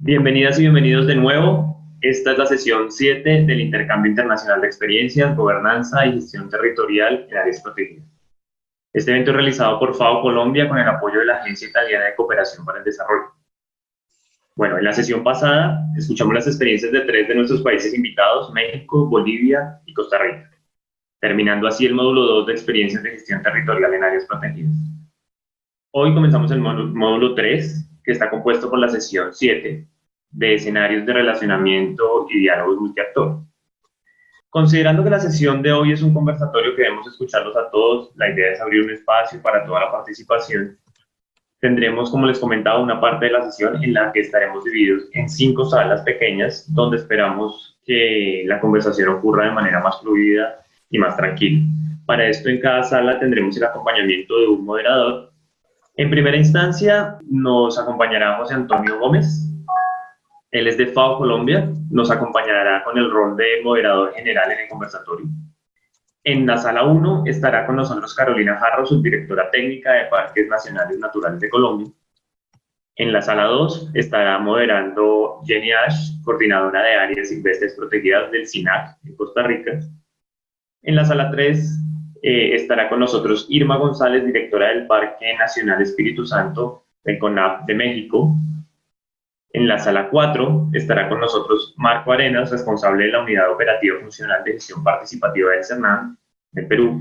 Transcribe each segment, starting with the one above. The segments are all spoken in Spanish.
Bienvenidas y bienvenidos de nuevo. Esta es la sesión 7 del Intercambio Internacional de Experiencias, Gobernanza y Gestión Territorial en Áreas Protegidas. Este evento es realizado por FAO Colombia con el apoyo de la Agencia Italiana de Cooperación para el Desarrollo. Bueno, en la sesión pasada escuchamos las experiencias de 3 de nuestros países invitados, México, Bolivia y Costa Rica, terminando así el módulo 2 de Experiencias de Gestión Territorial en Áreas Protegidas. Hoy comenzamos el módulo 3, que está compuesto por la sesión 7, de escenarios de relacionamiento y diálogos multiactor. Considerando que la sesión de hoy es un conversatorio que debemos escucharlos a todos, la idea es abrir un espacio para toda la participación. Tendremos, como les comentaba, una parte de la sesión en la que estaremos divididos en 5 salas pequeñas, donde esperamos que la conversación ocurra de manera más fluida y más tranquila. Para esto, en cada sala tendremos el acompañamiento de un moderador. En primera instancia, nos acompañará José Antonio Gómez. Él es de FAO Colombia, nos acompañará con el rol de moderador general en el conversatorio. En la sala 1 estará con nosotros Carolina Jarro, subdirectora técnica de Parques Nacionales Naturales de Colombia. En la sala 2 estará moderando Jenny Ash, coordinadora de áreas silvestres protegidas del SINAC en Costa Rica. En la sala 3 estará con nosotros Irma González, directora del Parque Nacional Espíritu Santo del CONAF de México. En la sala 4 estará con nosotros Marco Arenas, responsable de la Unidad Operativa Funcional de Gestión Participativa del CERNAM, del Perú.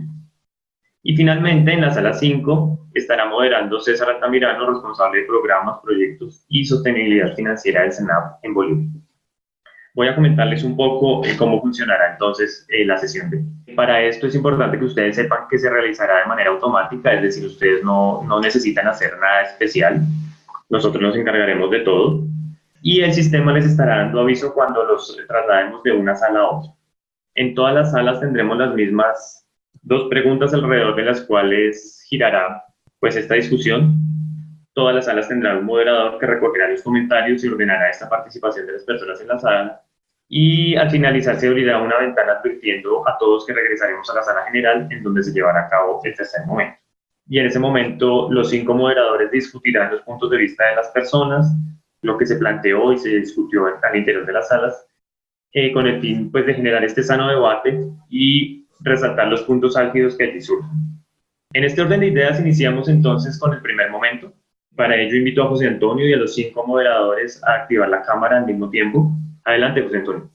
Y finalmente, en la sala 5 estará moderando César Altamirano, responsable de Programas, Proyectos y Sostenibilidad Financiera del CENAP en Bolivia. Voy a comentarles un poco cómo funcionará entonces la sesión de hoy. Para esto es importante que ustedes sepan que se realizará de manera automática, es decir, ustedes no necesitan hacer nada especial. Nosotros nos encargaremos de todo. Y el sistema les estará dando aviso cuando los traslademos de una sala a otra. En todas las salas tendremos las mismas 2 preguntas alrededor de las cuales girará pues esta discusión. Todas las salas tendrán un moderador que recogerá los comentarios y ordenará esta participación de las personas en la sala. Y al finalizar se abrirá una ventana advirtiendo a todos que regresaremos a la sala general en donde se llevará a cabo el tercer momento. Y en ese momento los 5 moderadores discutirán los puntos de vista de las personas, lo que se planteó y se discutió al interior de las salas, con el fin pues, de generar este sano debate y resaltar los puntos álgidos que allí surgen. En este orden de ideas iniciamos entonces con el primer momento. Para ello invito a José Antonio y a los 5 moderadores a activar la cámara al mismo tiempo. Adelante, José Antonio.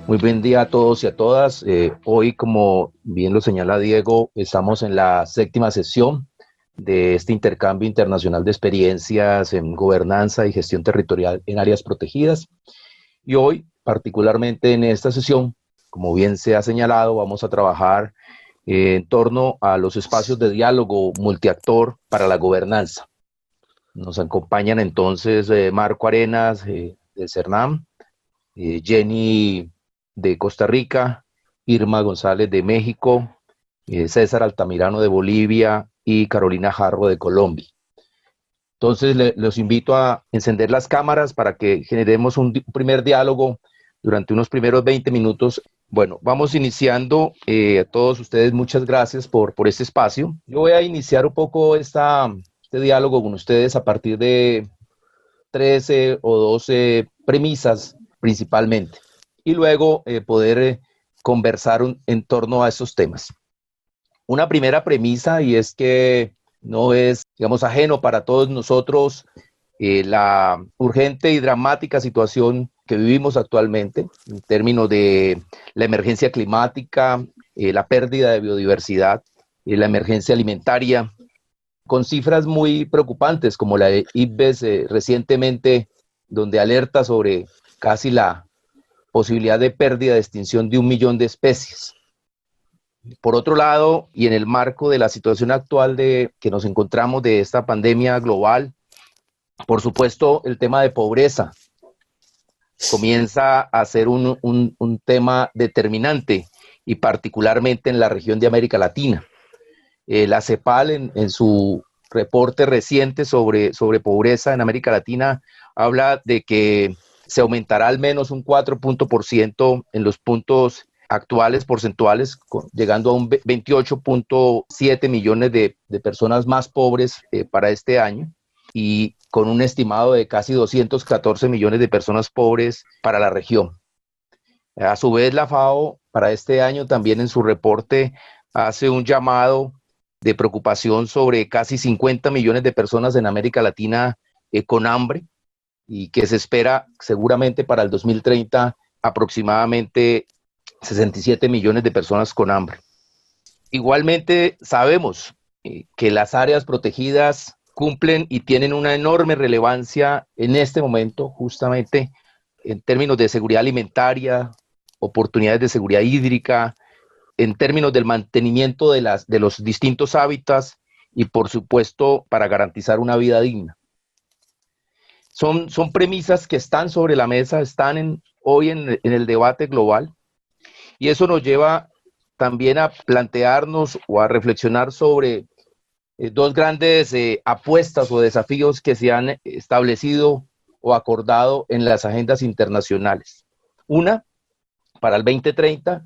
Muy buen día a todos y a todas. Hoy, como bien lo señala Diego, estamos en la 7ª sesión de este intercambio internacional de experiencias en gobernanza y gestión territorial en áreas protegidas. Y hoy, particularmente en esta sesión, como bien se ha señalado, vamos a trabajar en torno a los espacios de diálogo multiactor para la gobernanza. Nos acompañan entonces Marco Arenas del CERNAM, Jenny de Costa Rica, Irma González de México, César Altamirano de Bolivia y Carolina Jarro de Colombia. Entonces los invito a encender las cámaras para que generemos un primer diálogo durante unos primeros 20 minutos. Bueno, vamos iniciando. A todos ustedes muchas gracias por este espacio. Yo voy a iniciar un poco este diálogo con ustedes a partir de 13 o 12 premisas principalmente y luego poder conversar en torno a estos temas. Una primera premisa, y es que no es, digamos, ajeno para todos nosotros la urgente y dramática situación que vivimos actualmente en términos de la emergencia climática, la pérdida de biodiversidad, la emergencia alimentaria, con cifras muy preocupantes como la de IPBES recientemente, donde alerta sobre casi la posibilidad de pérdida de extinción de 1 millón de especies. Por otro lado, y en el marco de la situación actual que nos encontramos de esta pandemia global, por supuesto, el tema de pobreza comienza a ser un tema determinante, y particularmente en la región de América Latina. La CEPAL, en su reporte reciente sobre pobreza en América Latina, habla de que se aumentará al menos un 4% en los puntos actuales porcentuales, llegando a un 28.7 millones de personas más pobres para este año. Y con un estimado de casi 214 millones de personas pobres para la región. A su vez, la FAO para este año también en su reporte hace un llamado de preocupación sobre casi 50 millones de personas en América Latina con hambre, y que se espera seguramente para el 2030 aproximadamente 67 millones de personas con hambre. Igualmente sabemos que las áreas protegidas cumplen y tienen una enorme relevancia en este momento, justamente en términos de seguridad alimentaria, oportunidades de seguridad hídrica, en términos del mantenimiento de los distintos hábitats y, por supuesto, para garantizar una vida digna. Son premisas que están sobre la mesa, están hoy en el debate global, y eso nos lleva también a plantearnos o a reflexionar sobre dos grandes apuestas o desafíos que se han establecido o acordado en las agendas internacionales. Una, para el 2030,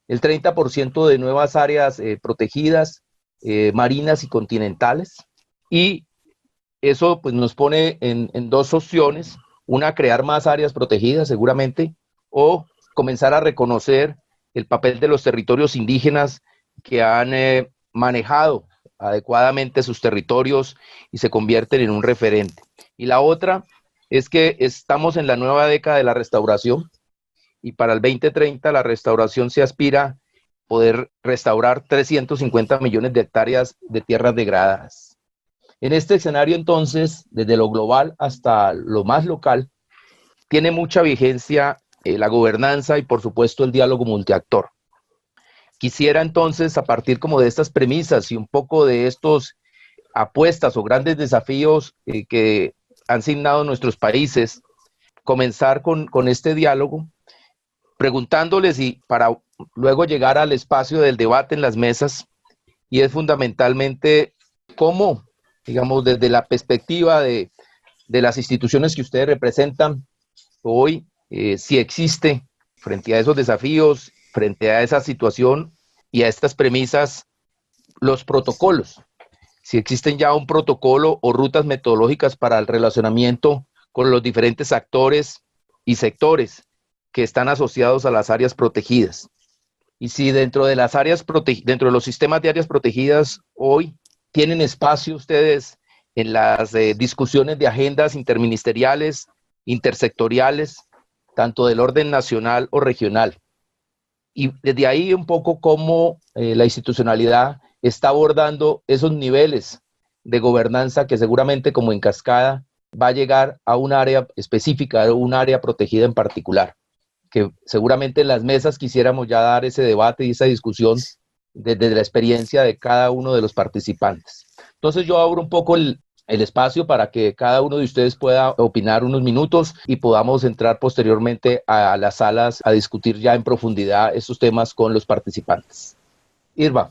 el 30% de nuevas áreas protegidas, marinas y continentales, y eso pues, nos pone en dos opciones: una, crear más áreas protegidas seguramente, o comenzar a reconocer el papel de los territorios indígenas que han manejado adecuadamente sus territorios y se convierten en un referente. Y la otra es que estamos en la nueva década de la restauración, y para el 2030 la restauración se aspira a poder restaurar 350 millones de hectáreas de tierras degradadas. En este escenario, entonces, desde lo global hasta lo más local, tiene mucha vigencia la gobernanza y, por supuesto, el diálogo multiactor. Quisiera entonces, a partir como de estas premisas y un poco de estos apuestas o grandes desafíos que han signado nuestros países, comenzar con este diálogo, preguntándoles, y para luego llegar al espacio del debate en las mesas, y es fundamentalmente cómo, digamos, desde la perspectiva de las instituciones que ustedes representan hoy, si existe frente a esos desafíos, frente a esa situación y a estas premisas, los protocolos. Si existen ya un protocolo o rutas metodológicas para el relacionamiento con los diferentes actores y sectores que están asociados a las áreas protegidas. Y si dentro de las áreas dentro de los sistemas de áreas protegidas hoy tienen espacio ustedes en las discusiones de agendas interministeriales, intersectoriales, tanto del orden nacional o regional. Y desde ahí un poco cómo la institucionalidad está abordando esos niveles de gobernanza que seguramente, como en cascada, va a llegar a un área específica, a un área protegida en particular, que seguramente en las mesas quisiéramos ya dar ese debate y esa discusión desde la experiencia de cada uno de los participantes. Entonces yo abro un poco el espacio para que cada uno de ustedes pueda opinar unos minutos y podamos entrar posteriormente a las salas a discutir ya en profundidad estos temas con los participantes. Irma.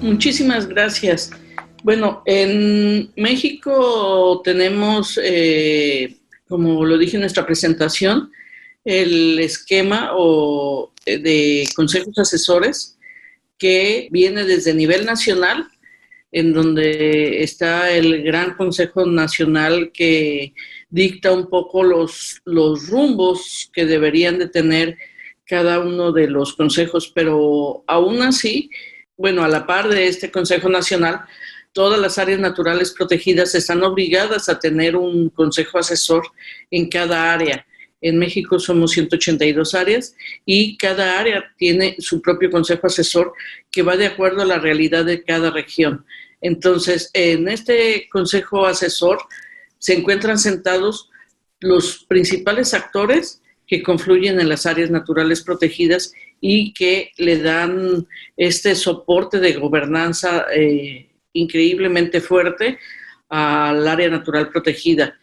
Muchísimas gracias. Bueno, en México tenemos, como lo dije en nuestra presentación, el esquema de consejos asesores que viene desde nivel nacional, en donde está el Gran Consejo Nacional que dicta un poco los rumbos que deberían de tener cada uno de los consejos, pero aún así, bueno, a la par de este Consejo Nacional, todas las áreas naturales protegidas están obligadas a tener un consejo asesor en cada área. En México somos 182 áreas y cada área tiene su propio consejo asesor que va de acuerdo a la realidad de cada región. Entonces, en este consejo asesor se encuentran sentados los principales actores que confluyen en las áreas naturales protegidas y que le dan este soporte de gobernanza increíblemente fuerte al área natural protegida.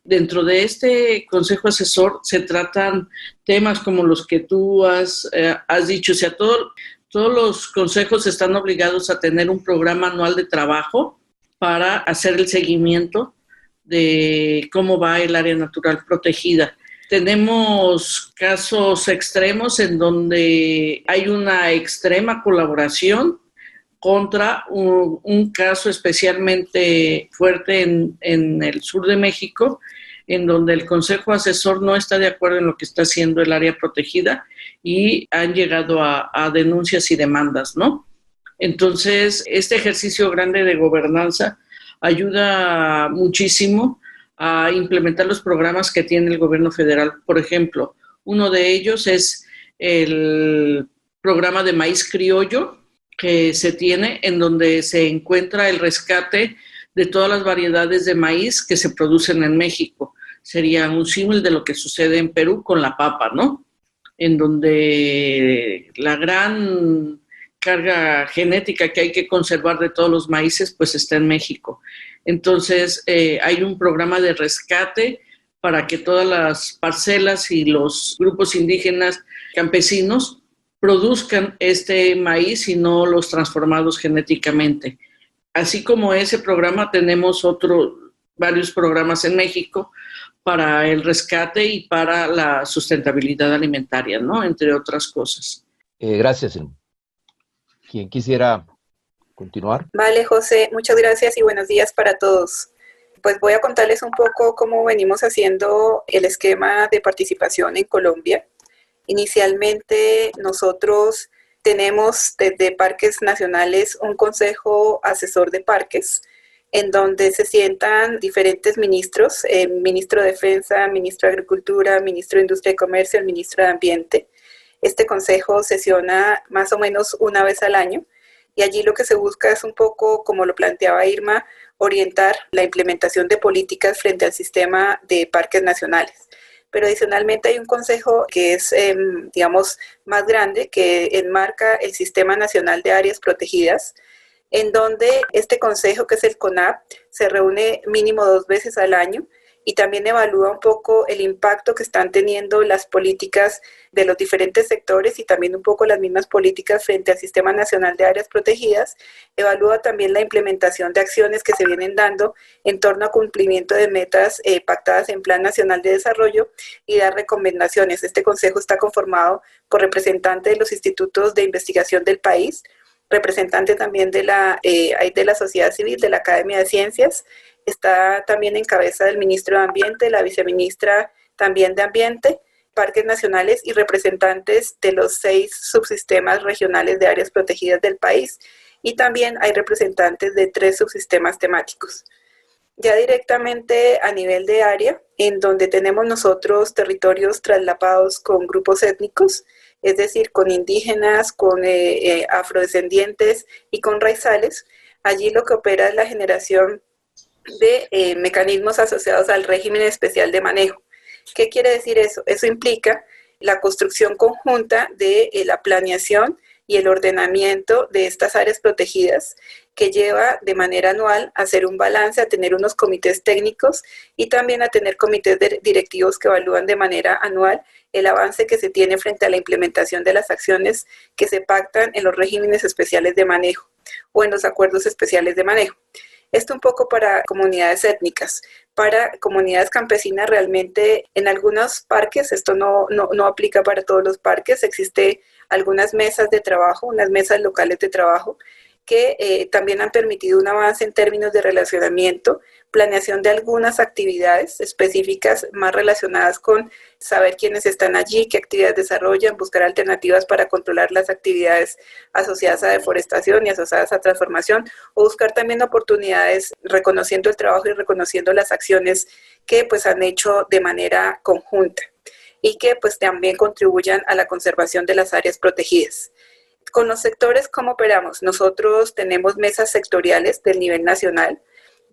Dentro de este consejo asesor se tratan temas como los que tú has dicho, o sea, todos los consejos están obligados a tener un programa anual de trabajo para hacer el seguimiento de cómo va el área natural protegida. Tenemos casos extremos en donde hay una extrema colaboración contra un caso especialmente fuerte en el sur de México, en donde el Consejo Asesor no está de acuerdo en lo que está haciendo el área protegida y han llegado a denuncias y demandas, ¿no? Entonces, este ejercicio grande de gobernanza ayuda muchísimo a implementar los programas que tiene el gobierno federal. Por ejemplo, uno de ellos es el programa de maíz criollo que se tiene, en donde se encuentra el rescate de todas las variedades de maíz que se producen en México. Sería un símil de lo que sucede en Perú con la papa, ¿no? En donde la gran carga genética que hay que conservar de todos los maíces, pues está en México. Entonces, hay un programa de rescate para que todas las parcelas y los grupos indígenas campesinos produzcan este maíz y no los transformados genéticamente. Así como ese programa, tenemos varios programas en México para el rescate y para la sustentabilidad alimentaria, ¿no? Entre otras cosas. Gracias. ¿Quién quisiera continuar? Vale, José, muchas gracias y buenos días para todos. Pues voy a contarles un poco cómo venimos haciendo el esquema de participación en Colombia. Inicialmente nosotros tenemos desde Parques Nacionales un consejo asesor de parques, en donde se sientan diferentes ministros, ministro de Defensa, ministro de Agricultura, ministro de Industria y Comercio, el ministro de Ambiente. Este consejo sesiona más o menos una vez al año y allí lo que se busca es un poco, como lo planteaba Irma, orientar la implementación de políticas frente al sistema de parques nacionales. Pero adicionalmente hay un consejo que es, digamos, más grande, que enmarca el Sistema Nacional de Áreas Protegidas, en donde este consejo, que es el CONAP, se reúne mínimo 2 veces al año y también evalúa un poco el impacto que están teniendo las políticas de los diferentes sectores y también un poco las mismas políticas frente al Sistema Nacional de Áreas Protegidas. Evalúa también la implementación de acciones que se vienen dando en torno a cumplimiento de metas pactadas en Plan Nacional de Desarrollo y da recomendaciones. Este consejo está conformado por representantes de los institutos de investigación del país, representante también de la sociedad civil, de la Academia de Ciencias. Está también en cabeza del ministro de Ambiente, la viceministra también de Ambiente, Parques Nacionales y representantes de los 6 subsistemas regionales de áreas protegidas del país. Y también hay representantes de 3 subsistemas temáticos. Ya directamente a nivel de área, en donde tenemos nosotros territorios traslapados con grupos étnicos, es decir, con indígenas, con afrodescendientes y con raizales, allí lo que opera es la generación de mecanismos asociados al régimen especial de manejo. ¿Qué quiere decir eso? Eso implica la construcción conjunta de la planeación y el ordenamiento de estas áreas protegidas, que lleva de manera anual a hacer un balance, a tener unos comités técnicos y también a tener comités directivos que evalúan de manera anual el avance que se tiene frente a la implementación de las acciones que se pactan en los regímenes especiales de manejo o en los acuerdos especiales de manejo. Esto un poco para comunidades étnicas. Para comunidades campesinas realmente en algunos parques, esto no aplica para todos los parques, existe algunas mesas de trabajo, unas mesas locales de trabajo que también han permitido un avance en términos de relacionamiento, planeación de algunas actividades específicas más relacionadas con saber quiénes están allí, qué actividades desarrollan, buscar alternativas para controlar las actividades asociadas a deforestación y asociadas a transformación, o buscar también oportunidades reconociendo el trabajo y reconociendo las acciones que pues han hecho de manera conjunta y que pues también contribuyan a la conservación de las áreas protegidas. Con los sectores, ¿cómo operamos? Nosotros tenemos mesas sectoriales del nivel nacional,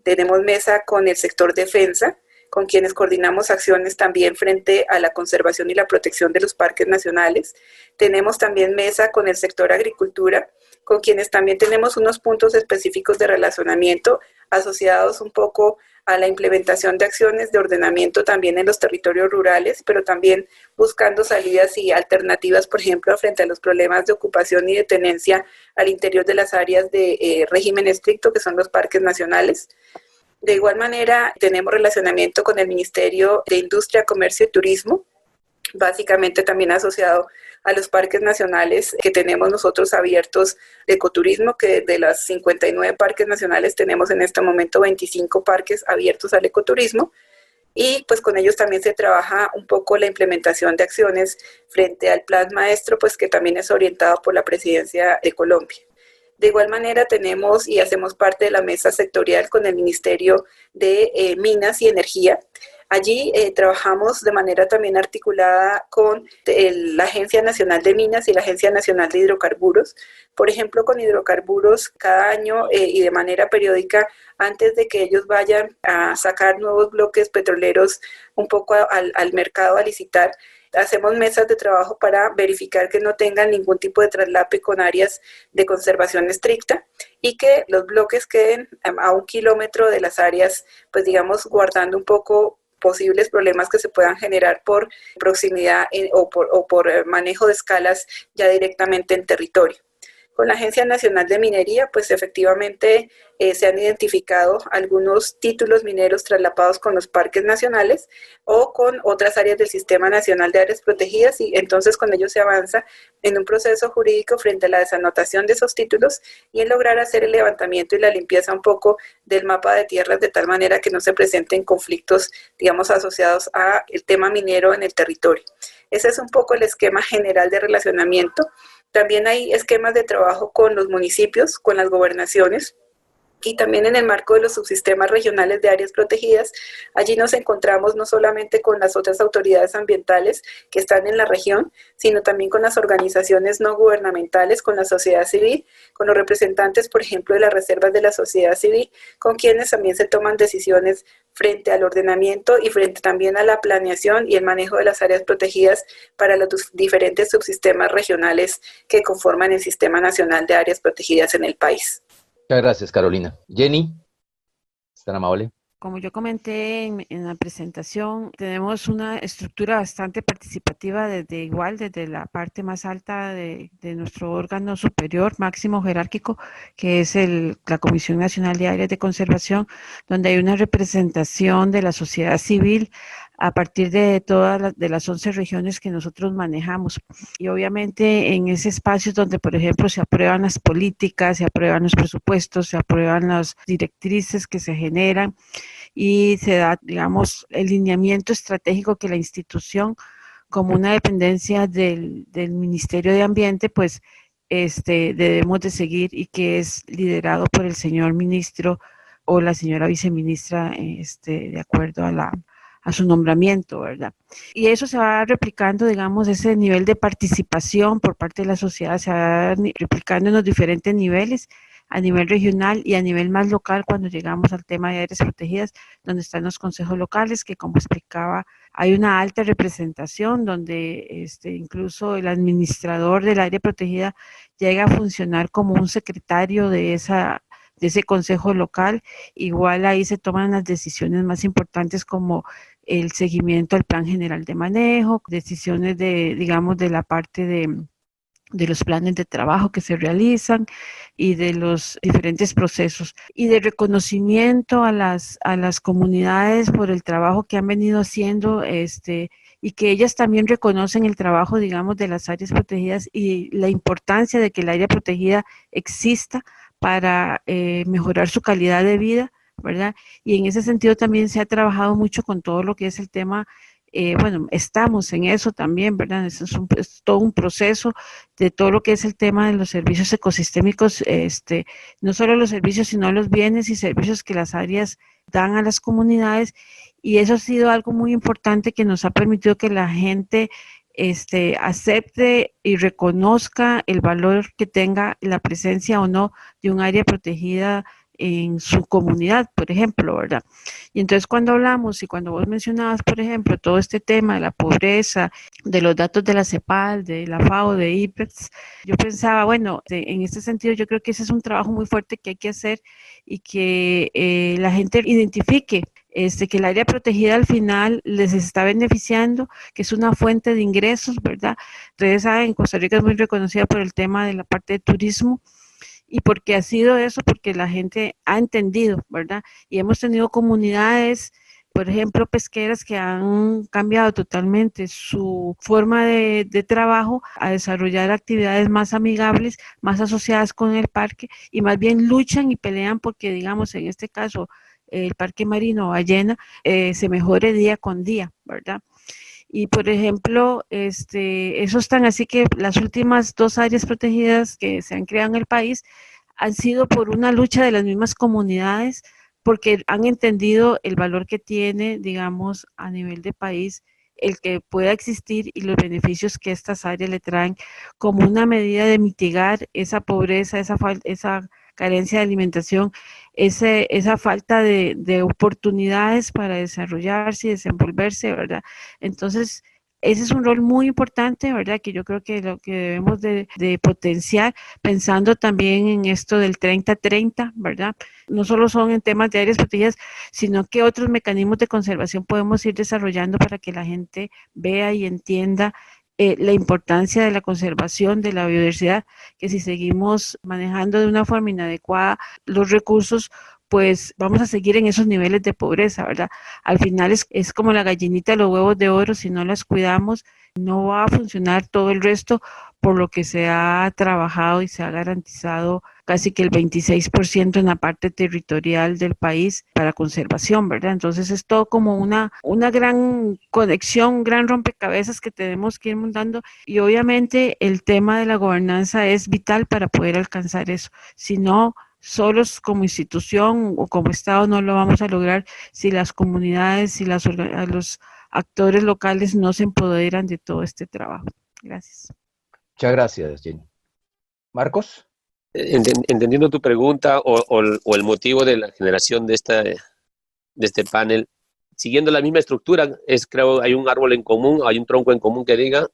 tenemos mesa con el sector defensa, con quienes coordinamos acciones también frente a la conservación y la protección de los parques nacionales. Tenemos también mesa con el sector agricultura, con quienes también tenemos unos puntos específicos de relacionamiento asociados un poco a la implementación de acciones de ordenamiento también en los territorios rurales, pero también buscando salidas y alternativas, por ejemplo, frente a los problemas de ocupación y de tenencia al interior de las áreas de régimen estricto, que son los parques nacionales. De igual manera, tenemos relacionamiento con el Ministerio de Industria, Comercio y Turismo, básicamente también asociado a los parques nacionales que tenemos nosotros abiertos de ecoturismo, que de las 59 parques nacionales tenemos en este momento 25 parques abiertos al ecoturismo. Y pues con ellos también se trabaja un poco la implementación de acciones frente al plan maestro, pues que también es orientado por la Presidencia de Colombia. De igual manera tenemos y hacemos parte de la mesa sectorial con el Ministerio de Minas y Energía. Allí trabajamos de manera también articulada con la Agencia Nacional de Minas y la Agencia Nacional de Hidrocarburos. Por ejemplo, con hidrocarburos cada año y de manera periódica, antes de que ellos vayan a sacar nuevos bloques petroleros un poco al mercado a licitar, hacemos mesas de trabajo para verificar que no tengan ningún tipo de traslape con áreas de conservación estricta y que los bloques queden a 1 kilómetro de las áreas, pues digamos, guardando un poco posibles problemas que se puedan generar por proximidad o por manejo de escalas ya directamente en territorio. Con la Agencia Nacional de Minería, pues efectivamente se han identificado algunos títulos mineros traslapados con los parques nacionales o con otras áreas del Sistema Nacional de Áreas Protegidas, y entonces con ello se avanza en un proceso jurídico frente a la desanotación de esos títulos y en lograr hacer el levantamiento y la limpieza un poco del mapa de tierras de tal manera que no se presenten conflictos, digamos, asociados al tema minero en el territorio. Ese es un poco el esquema general de relacionamiento. También hay esquemas de trabajo con los municipios, con las gobernaciones, y también en el marco de los subsistemas regionales de áreas protegidas. Allí nos encontramos no solamente con las otras autoridades ambientales que están en la región, sino también con las organizaciones no gubernamentales, con la sociedad civil, con los representantes, por ejemplo, de las reservas de la sociedad civil, con quienes también se toman decisiones frente al ordenamiento y frente también a la planeación y el manejo de las áreas protegidas para los diferentes subsistemas regionales que conforman el Sistema Nacional de Áreas Protegidas en el país. Muchas gracias, Carolina. Jenny, ¿es tan amable? Como yo comenté en la presentación, tenemos una estructura bastante participativa desde la parte más alta de nuestro órgano superior, máximo jerárquico, que es la Comisión Nacional de Áreas de Conservación, donde hay una representación de la sociedad civil a partir de todas las 11 regiones que nosotros manejamos. Y obviamente en ese espacio es donde, por ejemplo, se aprueban las políticas, se aprueban los presupuestos, se aprueban las directrices que se generan y se da, digamos, el lineamiento estratégico que la institución, como una dependencia del Ministerio de Ambiente, pues debemos de seguir, y que es liderado por el señor ministro o la señora viceministra, de acuerdo a su nombramiento, ¿verdad? Y eso se va replicando, digamos, ese nivel de participación por parte de la sociedad, se va replicando en los diferentes niveles, a nivel regional y a nivel más local, cuando llegamos al tema de áreas protegidas, donde están los consejos locales, que como explicaba, hay una alta representación, donde incluso el administrador del área protegida llega a funcionar como un secretario de ese consejo local. Igual ahí se toman las decisiones más importantes, como el seguimiento al plan general de manejo, decisiones de la parte de los planes de trabajo que se realizan y de los diferentes procesos, y de reconocimiento a las comunidades por el trabajo que han venido haciendo, y que ellas también reconocen el trabajo, digamos, de las áreas protegidas y la importancia de que el área protegida exista para mejorar su calidad de vida, ¿verdad? Y en ese sentido también se ha trabajado mucho con todo lo que es el tema, estamos en eso también, ¿verdad? Es todo un proceso de todo lo que es el tema de los servicios ecosistémicos, no solo los servicios, sino los bienes y servicios que las áreas dan a las comunidades, y eso ha sido algo muy importante que nos ha permitido que la gente acepte y reconozca el valor que tenga la presencia o no de un área protegida en su comunidad, por ejemplo, ¿verdad? Y entonces cuando hablamos y cuando vos mencionabas, por ejemplo, todo este tema de la pobreza, de los datos de la CEPAL, de la FAO, de IPEX, yo pensaba, bueno, en este sentido yo creo que ese es un trabajo muy fuerte que hay que hacer, y que la gente identifique que el área protegida al final les está beneficiando, que es una fuente de ingresos, ¿verdad? Ustedes saben, Costa Rica es muy reconocida por el tema de la parte de turismo, y porque ha sido eso, porque la gente ha entendido, ¿verdad? Y hemos tenido comunidades por ejemplo, pesqueras que han cambiado totalmente su forma de trabajo a desarrollar actividades más amigables, más asociadas con el parque y más bien luchan y pelean porque, digamos, en este caso, el Parque Marino Ballena se mejore día con día, ¿verdad? Y por ejemplo, eso están así que las últimas 2 áreas protegidas que se han creado en el país han sido por una lucha de las mismas comunidades, porque han entendido el valor que tiene, digamos, a nivel de país, el que pueda existir y los beneficios que estas áreas le traen como una medida de mitigar esa pobreza, esa carencia de alimentación, esa falta de oportunidades para desarrollarse y desenvolverse, ¿verdad? Entonces, ese es un rol muy importante, ¿verdad? Que yo creo que lo que debemos de potenciar, pensando también en esto del 30-30, ¿verdad? No solo son en temas de áreas protegidas, sino que otros mecanismos de conservación podemos ir desarrollando para que la gente vea y entienda la importancia de la conservación de la biodiversidad, que si seguimos manejando de una forma inadecuada los recursos, pues vamos a seguir en esos niveles de pobreza, ¿verdad? Al final es como la gallinita de los huevos de oro, si no las cuidamos, no va a funcionar todo el resto, por lo que se ha trabajado y se ha garantizado casi que el 26% en la parte territorial del país para conservación, ¿verdad? Entonces es todo como una gran conexión, un gran rompecabezas que tenemos que ir montando y obviamente el tema de la gobernanza es vital para poder alcanzar eso. Si no, solos como institución o como Estado no lo vamos a lograr si las comunidades y los actores locales no se empoderan de todo este trabajo. Gracias. Muchas gracias, Jenny. Marcos. Entendiendo tu pregunta o el motivo de la generación de este panel, siguiendo la misma estructura, creo hay un árbol en común, hay un tronco en común que diga,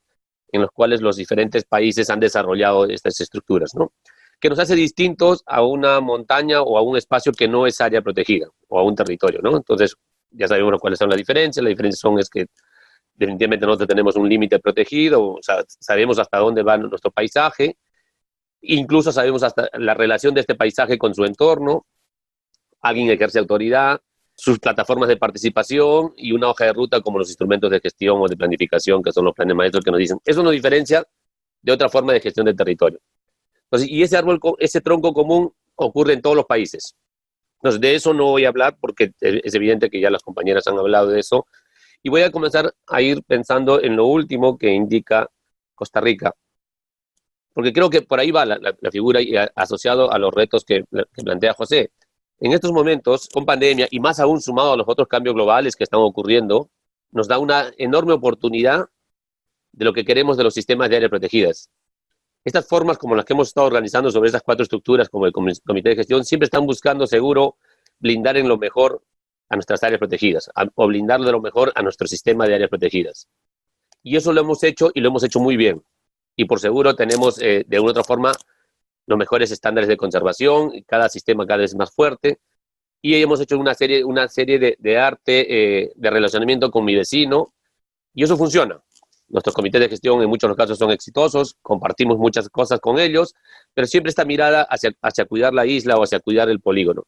en los cuales los diferentes países han desarrollado estas estructuras, ¿no? Que nos hace distintos a una montaña o a un espacio que no es área protegida o a un territorio, ¿no? Entonces, ya sabemos cuáles son las diferencias. Las diferencias son que definitivamente nosotros tenemos un límite protegido, o sea, sabemos hasta dónde va nuestro paisaje, incluso sabemos hasta la relación de este paisaje con su entorno, alguien ejerce autoridad, sus plataformas de participación y una hoja de ruta como los instrumentos de gestión o de planificación, que son los planes maestros que nos dicen. Eso nos diferencia de otra forma de gestión del territorio. Entonces, y ese tronco común ocurre en todos los países. Entonces, de eso no voy a hablar porque es evidente que ya las compañeras han hablado de eso. Y voy a comenzar a ir pensando en lo último que indica Costa Rica. Porque creo que por ahí va la figura asociado a los retos que plantea José. En estos momentos, con pandemia y más aún sumado a los otros cambios globales que están ocurriendo, nos da una enorme oportunidad de lo que queremos de los sistemas de áreas protegidas. Estas formas como las que hemos estado organizando sobre estas 4 estructuras, como el comité de gestión, siempre están buscando seguro blindar en lo mejor a nuestras áreas protegidas, o blindar de lo mejor a nuestro sistema de áreas protegidas. Y eso lo hemos hecho y lo hemos hecho muy bien. Y por seguro tenemos de una u otra forma los mejores estándares de conservación, cada sistema cada vez más fuerte. Y hemos hecho una serie de arte de relacionamiento con mi vecino, y eso funciona. Nuestros comités de gestión en muchos de los casos son exitosos, compartimos muchas cosas con ellos, pero siempre esta mirada hacia cuidar la isla o hacia cuidar el polígono.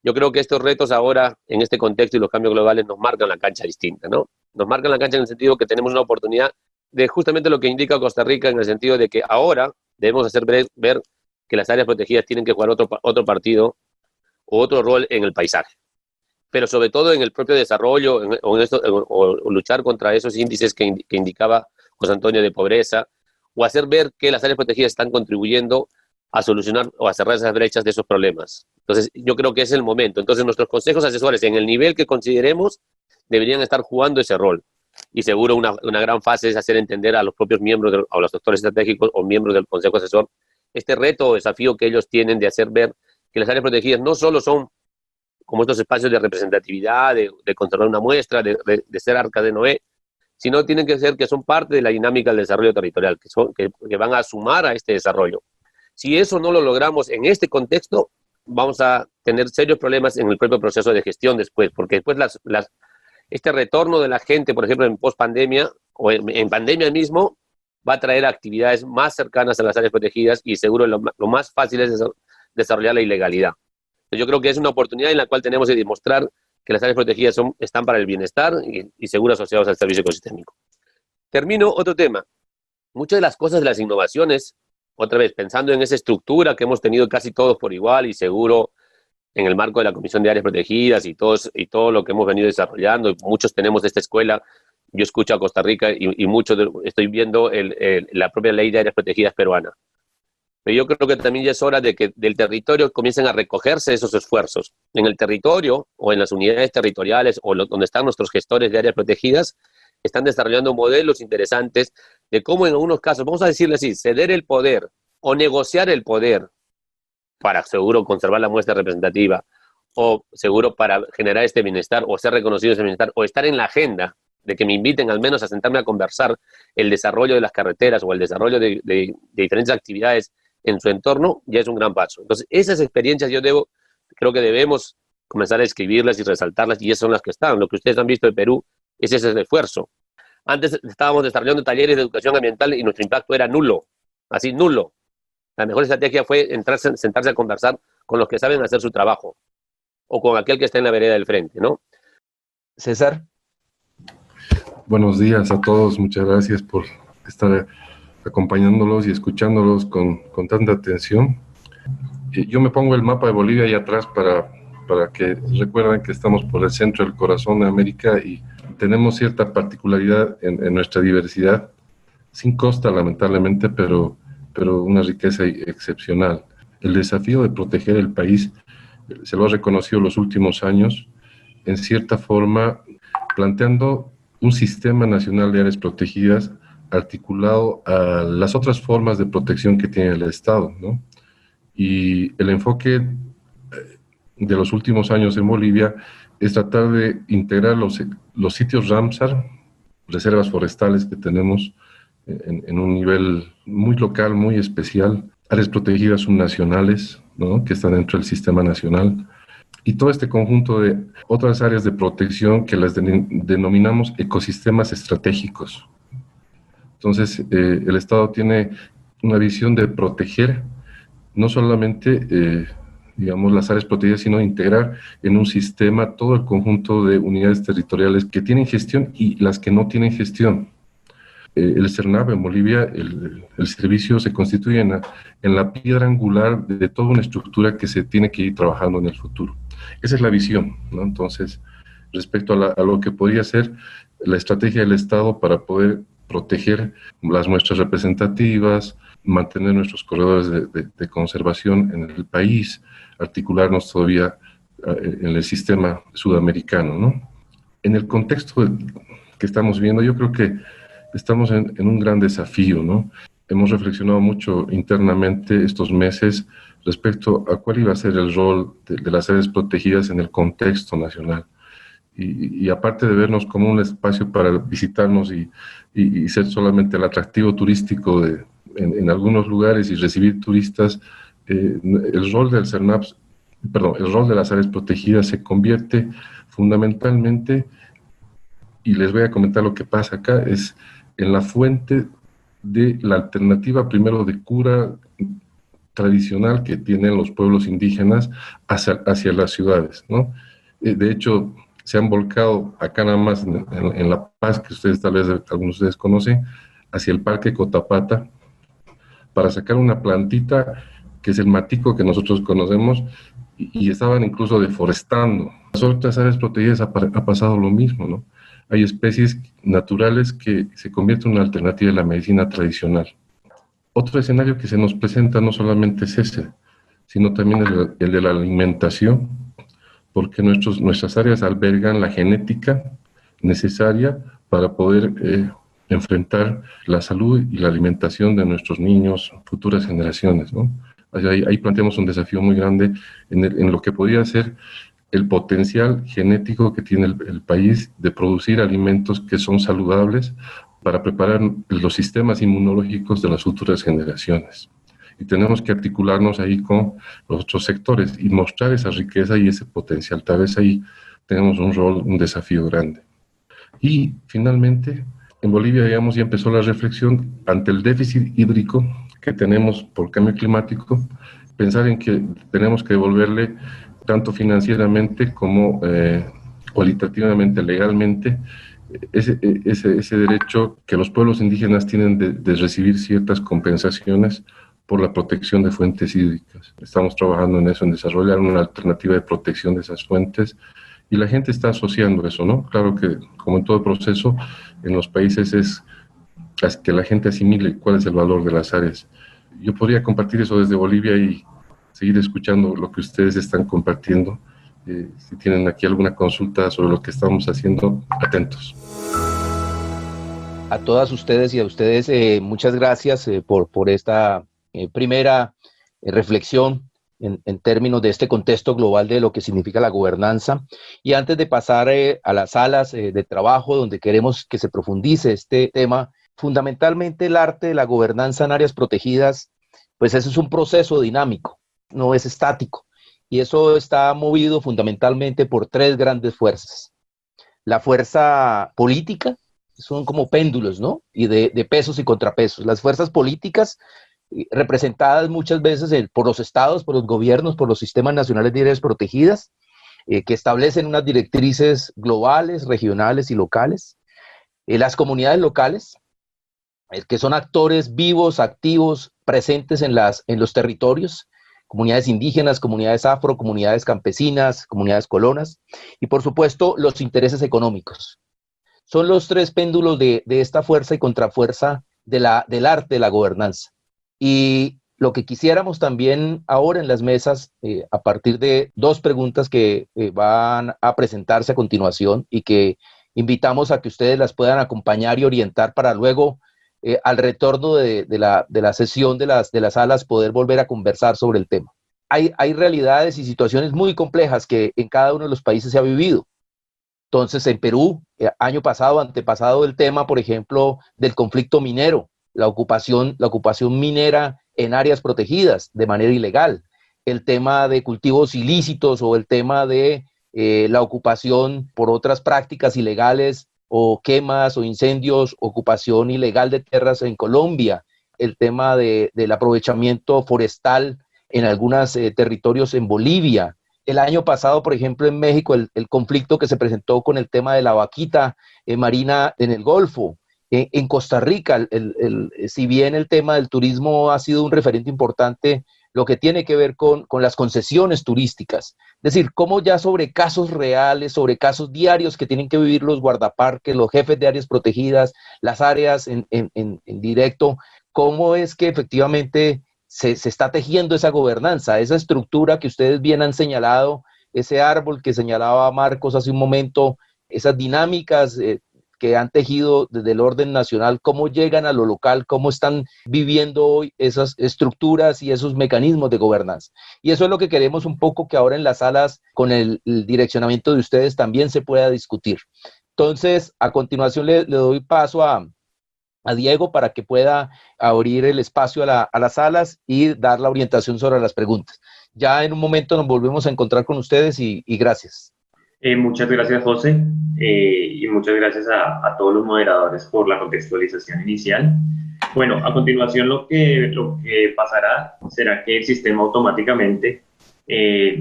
Yo creo que estos retos ahora, en este contexto y los cambios globales, nos marcan la cancha distinta, ¿no? Nos marcan la cancha en el sentido que tenemos una oportunidad de justamente lo que indica Costa Rica, en el sentido de que ahora debemos hacer ver que las áreas protegidas tienen que jugar otro partido o otro rol en el paisaje, pero sobre todo en el propio desarrollo o luchar contra esos índices que indicaba José Antonio de pobreza, o hacer ver que las áreas protegidas están contribuyendo a solucionar o a cerrar esas brechas de esos problemas. Entonces, yo creo que es el momento. Entonces, nuestros consejos asesores, en el nivel que consideremos, deberían estar jugando ese rol. Y seguro una gran fase es hacer entender a los propios miembros, a los doctores estratégicos o miembros del Consejo Asesor, este reto o desafío que ellos tienen de hacer ver que las áreas protegidas no solo son como estos espacios de representatividad, de conservar una muestra, de ser arca de Noé, sino tienen que ser que son parte de la dinámica del desarrollo territorial, que van a sumar a este desarrollo. Si eso no lo logramos en este contexto, vamos a tener serios problemas en el propio proceso de gestión después, porque después este retorno de la gente, por ejemplo, en post-pandemia o en pandemia mismo, va a traer actividades más cercanas a las áreas protegidas y seguro lo más fácil es desarrollar la ilegalidad. Yo creo que es una oportunidad en la cual tenemos que demostrar que las áreas protegidas están para el bienestar y seguros asociados al servicio ecosistémico. Termino otro tema. Muchas de las cosas de las innovaciones, otra vez pensando en esa estructura que hemos tenido casi todos por igual y seguro en el marco de la Comisión de Áreas Protegidas y todo lo que hemos venido desarrollando, y muchos tenemos de esta escuela. Yo escucho a Costa Rica y estoy viendo la propia ley de áreas protegidas peruana. Pero yo creo que también ya es hora de que del territorio comiencen a recogerse esos esfuerzos. En el territorio o en las unidades territoriales o donde están nuestros gestores de áreas protegidas, están desarrollando modelos interesantes de cómo en algunos casos, vamos a decirle así, ceder el poder o negociar el poder para seguro conservar la muestra representativa o seguro para generar este bienestar o ser reconocido ese bienestar o estar en la agenda de que me inviten al menos a sentarme a conversar el desarrollo de las carreteras o el desarrollo de diferentes actividades en su entorno, ya es un gran paso. Entonces, esas experiencias creo que debemos comenzar a escribirlas y resaltarlas, y esas son las que están. Lo que ustedes han visto de Perú es ese esfuerzo. Antes estábamos desarrollando talleres de educación ambiental y nuestro impacto era nulo, así nulo. La mejor estrategia fue sentarse a conversar con los que saben hacer su trabajo o con aquel que está en la vereda del frente, ¿no? César. Buenos días a todos, muchas gracias por estar acompañándolos y escuchándolos con tanta atención. Yo me pongo el mapa de Bolivia ahí atrás para que recuerden que estamos por el centro del corazón de América y tenemos cierta particularidad en nuestra diversidad, sin costa lamentablemente, pero una riqueza excepcional. El desafío de proteger el país se lo ha reconocido los últimos años, en cierta forma planteando un sistema nacional de áreas protegidas articulado a las otras formas de protección que tiene el Estado, ¿no? Y el enfoque de los últimos años en Bolivia es tratar de integrar los sitios Ramsar, reservas forestales que tenemos en un nivel muy local, muy especial, áreas protegidas subnacionales, ¿no?, que están dentro del sistema nacional, y todo este conjunto de otras áreas de protección que las denominamos ecosistemas estratégicos. Entonces, el Estado tiene una visión de proteger no solamente, digamos, las áreas protegidas, sino integrar en un sistema todo el conjunto de unidades territoriales que tienen gestión y las que no tienen gestión. El CERNAP en Bolivia, el servicio se constituye en la piedra angular de toda una estructura que se tiene que ir trabajando en el futuro. Esa es la visión, ¿no? Entonces, respecto a lo que podría ser la estrategia del Estado para poder proteger las muestras representativas, mantener nuestros corredores de conservación en el país, articularnos todavía en el sistema sudamericano, ¿no? En el contexto que estamos viendo, yo creo que estamos en un gran desafío, ¿no? Hemos reflexionado mucho internamente estos meses respecto a cuál iba a ser el rol de las áreas protegidas en el contexto nacional. Y aparte de vernos como un espacio para visitarnos y ser solamente el atractivo turístico en algunos lugares y recibir turistas, el rol del CERNAP, el rol de las áreas protegidas se convierte fundamentalmente, y les voy a comentar lo que pasa acá, es en la fuente de la alternativa primero de cura tradicional que tienen los pueblos indígenas hacia las ciudades, ¿no? De hecho, se han volcado acá nada más en La Paz, que ustedes tal vez algunos de ustedes conocen, hacia el Parque Cotapata, para sacar una plantita que es el matico que nosotros conocemos, y estaban incluso deforestando. En las otras áreas protegidas ha pasado lo mismo, ¿no? Hay especies naturales que se convierten en una alternativa de la medicina tradicional. Otro escenario que se nos presenta no solamente es ese, sino también el de la alimentación, porque nuestras áreas albergan la genética necesaria para poder enfrentar la salud y la alimentación de nuestros niños, futuras generaciones, ¿no? Ahí planteamos un desafío muy grande en lo que podría ser el potencial genético que tiene el país de producir alimentos que son saludables para preparar los sistemas inmunológicos de las futuras generaciones. Y tenemos que articularnos ahí con los otros sectores y mostrar esa riqueza y ese potencial. Tal vez ahí tenemos un desafío grande. Y finalmente, en Bolivia, digamos, ya empezó la reflexión ante el déficit hídrico que tenemos por cambio climático, pensar en que tenemos que devolverle tanto financieramente como cualitativamente, legalmente, ese derecho que los pueblos indígenas tienen de recibir ciertas compensaciones por la protección de fuentes hídricas. Estamos trabajando en eso, en desarrollar una alternativa de protección de esas fuentes, y la gente está asociando eso, ¿no? Claro que, como en todo proceso, en los países es que la gente asimile cuál es el valor de las áreas. Yo podría compartir eso desde Bolivia y seguir escuchando lo que ustedes están compartiendo. Si tienen aquí alguna consulta sobre lo que estamos haciendo, atentos. A todas ustedes y a ustedes, muchas gracias por esta primera reflexión en términos de este contexto global de lo que significa la gobernanza. Y antes de pasar a las salas de trabajo donde queremos que se profundice este tema, fundamentalmente el arte de la gobernanza en áreas protegidas, pues eso es un proceso dinámico, no es estático. Y eso está movido fundamentalmente por tres grandes fuerzas. La fuerza política, son como péndulos, ¿no? Y de pesos y contrapesos. Las fuerzas políticas, representadas muchas veces por los estados, por los gobiernos, por los sistemas nacionales de áreas protegidas, que establecen unas directrices globales, regionales y locales. Las comunidades locales, que son actores vivos, activos, presentes en los territorios, comunidades indígenas, comunidades afro, comunidades campesinas, comunidades colonas, y por supuesto los intereses económicos. Son los tres péndulos de esta fuerza y contrafuerza del arte de la gobernanza. Y lo que quisiéramos también ahora en las mesas, a partir de dos preguntas que van a presentarse a continuación y que invitamos a que ustedes las puedan acompañar y orientar para luego, al retorno de la sesión de las salas, poder volver a conversar sobre el tema. Hay realidades y situaciones muy complejas que en cada uno de los países se ha vivido. Entonces, en Perú, año pasado, antepasado, el tema, por ejemplo, del conflicto minero, la ocupación minera en áreas protegidas de manera ilegal, el tema de cultivos ilícitos o el tema de la ocupación por otras prácticas ilegales o quemas o incendios, ocupación ilegal de tierras en Colombia, el tema del aprovechamiento forestal en algunos territorios en Bolivia. El año pasado, por ejemplo, en México, el conflicto que se presentó con el tema de la vaquita marina en el Golfo. En Costa Rica, si bien el tema del turismo ha sido un referente importante, lo que tiene que ver con las concesiones turísticas. Es decir, cómo ya sobre casos reales, sobre casos diarios que tienen que vivir los guardaparques, los jefes de áreas protegidas, las áreas en directo, cómo es que efectivamente se está tejiendo esa gobernanza, esa estructura que ustedes bien han señalado, ese árbol que señalaba Marcos hace un momento, esas dinámicas que han tejido desde el orden nacional, cómo llegan a lo local, cómo están viviendo hoy esas estructuras y esos mecanismos de gobernanza. Y eso es lo que queremos un poco que ahora en las salas, con el direccionamiento de ustedes, también se pueda discutir. Entonces, a continuación le doy paso a Diego para que pueda abrir el espacio a las salas y dar la orientación sobre las preguntas. Ya en un momento nos volvemos a encontrar con ustedes y gracias. Muchas gracias, José, y muchas gracias a todos los moderadores por la contextualización inicial. Bueno, a continuación lo que pasará será que el sistema automáticamente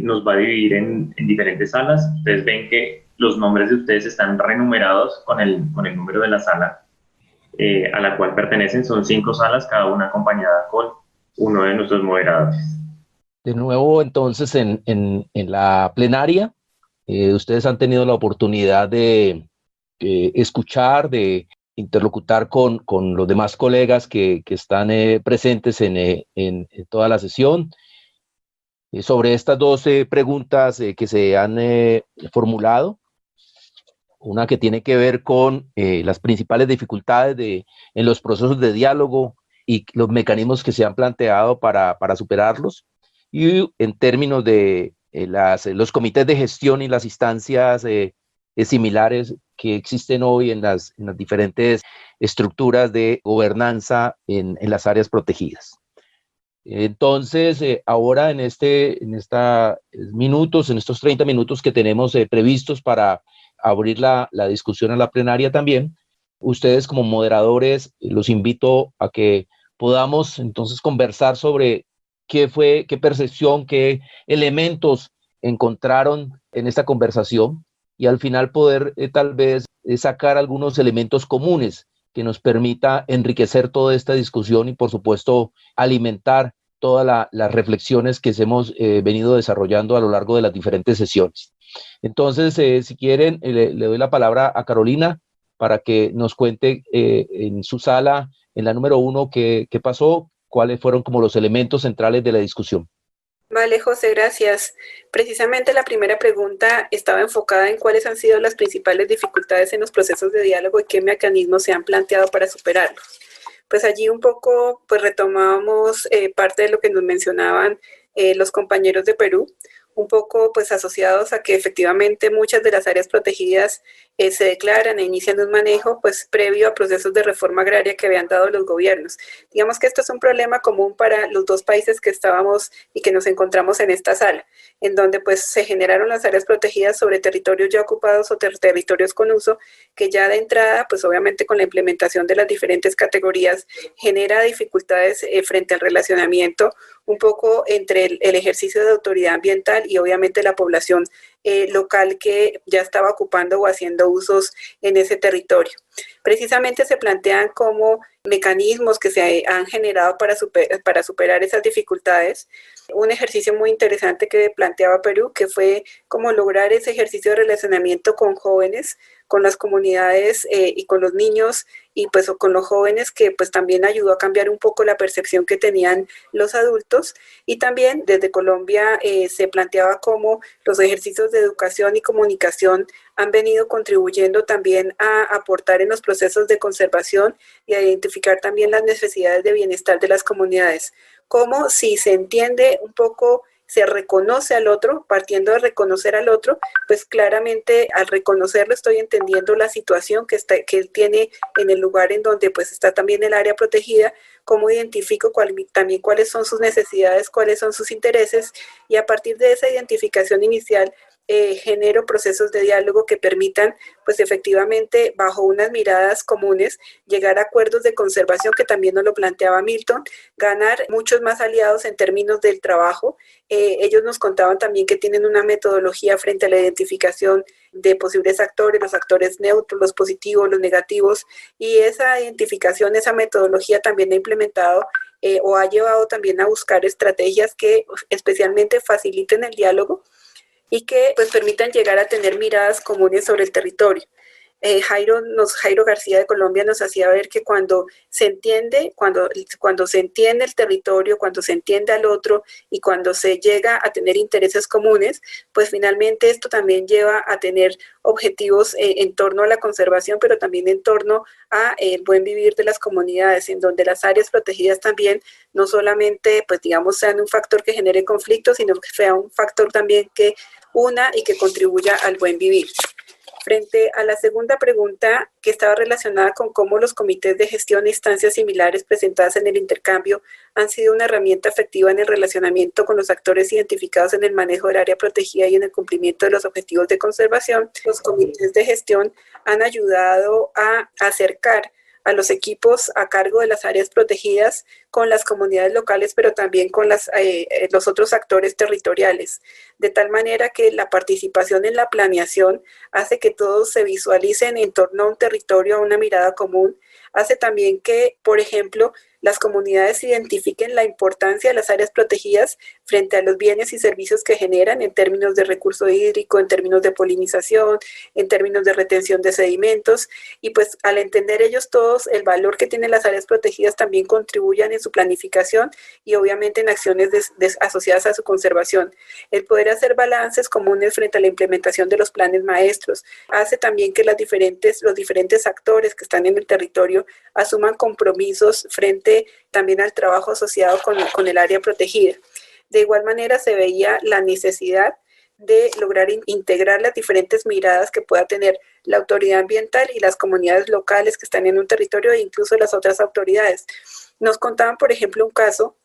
nos va a dividir en diferentes salas. Ustedes ven que los nombres de ustedes están renumerados con el número de la sala a la cual pertenecen. Son 5 salas, cada una acompañada con uno de nuestros moderadores. De nuevo, entonces, en la plenaria, ustedes han tenido la oportunidad de escuchar, de interlocutar con los demás colegas que están presentes en toda la sesión sobre estas 12 preguntas que se han formulado. Una que tiene que ver con las principales dificultades en los procesos de diálogo y los mecanismos que se han planteado para superarlos. Y en términos de los comités de gestión y las instancias similares que existen hoy en las diferentes estructuras de gobernanza en las áreas protegidas. Entonces, ahora en estos 30 minutos que tenemos previstos para abrir la discusión a la plenaria también, ustedes como moderadores, los invito a que podamos entonces conversar sobre qué percepción, qué elementos encontraron en esta conversación, y al final poder tal vez sacar algunos elementos comunes que nos permita enriquecer toda esta discusión y por supuesto alimentar todas las reflexiones que hemos venido desarrollando a lo largo de las diferentes sesiones. Entonces, si quieren, le doy la palabra a Carolina para que nos cuente en su sala, en la número 1, qué pasó, cuáles fueron como los elementos centrales de la discusión. Vale, José, gracias. Precisamente la primera pregunta estaba enfocada en cuáles han sido las principales dificultades en los procesos de diálogo y qué mecanismos se han planteado para superarlos. Pues allí un poco pues retomamos parte de lo que nos mencionaban los compañeros de Perú, un poco pues asociados a que efectivamente muchas de las áreas protegidas se declaran e inician un manejo pues previo a procesos de reforma agraria que habían dado los gobiernos. Digamos que esto es un problema común para los dos países que estábamos y que nos encontramos en esta sala, en donde pues se generaron las áreas protegidas sobre territorios ya ocupados o territorios con uso, que ya de entrada pues obviamente con la implementación de las diferentes categorías genera dificultades frente al relacionamiento un poco entre el ejercicio de autoridad ambiental y obviamente la población local que ya estaba ocupando o haciendo usos en ese territorio. Precisamente se plantean como mecanismos que se han generado para superar esas dificultades. Un ejercicio muy interesante que planteaba Perú, que fue como lograr ese ejercicio de relacionamiento con jóvenes, con las comunidades y con los niños y pues con los jóvenes, que pues también ayudó a cambiar un poco la percepción que tenían los adultos. Y también desde Colombia se planteaba cómo los ejercicios de educación y comunicación han venido contribuyendo también a aportar en los procesos de conservación y a identificar también las necesidades de bienestar de las comunidades. Como si se entiende un poco, se reconoce al otro, partiendo de reconocer al otro, pues claramente al reconocerlo estoy entendiendo la situación que él tiene en el lugar en donde pues está también el área protegida, cómo identifico también cuáles son sus necesidades, cuáles son sus intereses, y a partir de esa identificación inicial genero procesos de diálogo que permitan, pues efectivamente, bajo unas miradas comunes, llegar a acuerdos de conservación, que también nos lo planteaba Milton, ganar muchos más aliados en términos del trabajo. Ellos nos contaban también que tienen una metodología frente a la identificación de posibles actores, los actores neutros, los positivos, los negativos, y esa identificación, esa metodología también ha implementado o ha llevado también a buscar estrategias que especialmente faciliten el diálogo y que pues permitan llegar a tener miradas comunes sobre el territorio. Jairo García de Colombia nos hacía ver que cuando se entiende, cuando se entiende el territorio, cuando se entiende al otro y cuando se llega a tener intereses comunes, pues finalmente esto también lleva a tener objetivos en torno a la conservación, pero también en torno a el buen vivir de las comunidades, en donde las áreas protegidas también no solamente, pues digamos, sean un factor que genere conflictos, sino que sea un factor también que una y que contribuya al buen vivir. Frente a la segunda pregunta, que estaba relacionada con cómo los comités de gestión e instancias similares presentadas en el intercambio han sido una herramienta efectiva en el relacionamiento con los actores identificados en el manejo del área protegida y en el cumplimiento de los objetivos de conservación, los comités de gestión han ayudado a acercar a los equipos a cargo de las áreas protegidas con las comunidades locales, pero también con los otros actores territoriales, de tal manera que la participación en la planeación hace que todos se visualicen en torno a un territorio, a una mirada común, hace también que, por ejemplo, las comunidades identifiquen la importancia de las áreas protegidas frente a los bienes y servicios que generan en términos de recurso hídrico, en términos de polinización, en términos de retención de sedimentos, y pues al entender ellos todos el valor que tienen las áreas protegidas también contribuyan en su planificación y obviamente en acciones asociadas a su conservación. El poder hacer balances comunes frente a la implementación de los planes maestros hace también que los diferentes actores que están en el territorio asuman compromisos frente también al trabajo asociado con el área protegida. De igual manera se veía la necesidad de lograr integrar las diferentes miradas que pueda tener la autoridad ambiental y las comunidades locales que están en un territorio e incluso las otras autoridades. Nos contaban, por ejemplo, un caso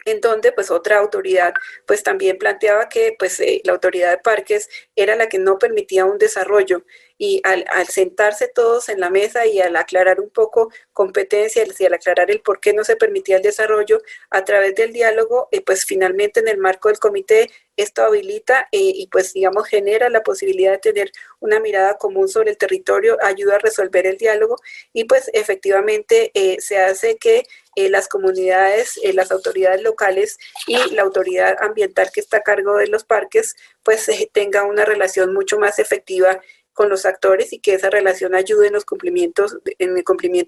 en donde pues otra autoridad pues también planteaba que pues la autoridad de parques era la que no permitía un desarrollo y al sentarse todos en la mesa y al aclarar un poco competencias y al aclarar el por qué no se permitía el desarrollo a través del diálogo, pues finalmente en el marco del comité esto habilita y pues digamos genera la posibilidad de tener una mirada común sobre el territorio, ayuda a resolver el diálogo y pues efectivamente se hace que las comunidades, las autoridades locales y la autoridad ambiental que está a cargo de los parques pues tenga una relación mucho más efectiva con los actores y que esa relación ayude en el cumplimiento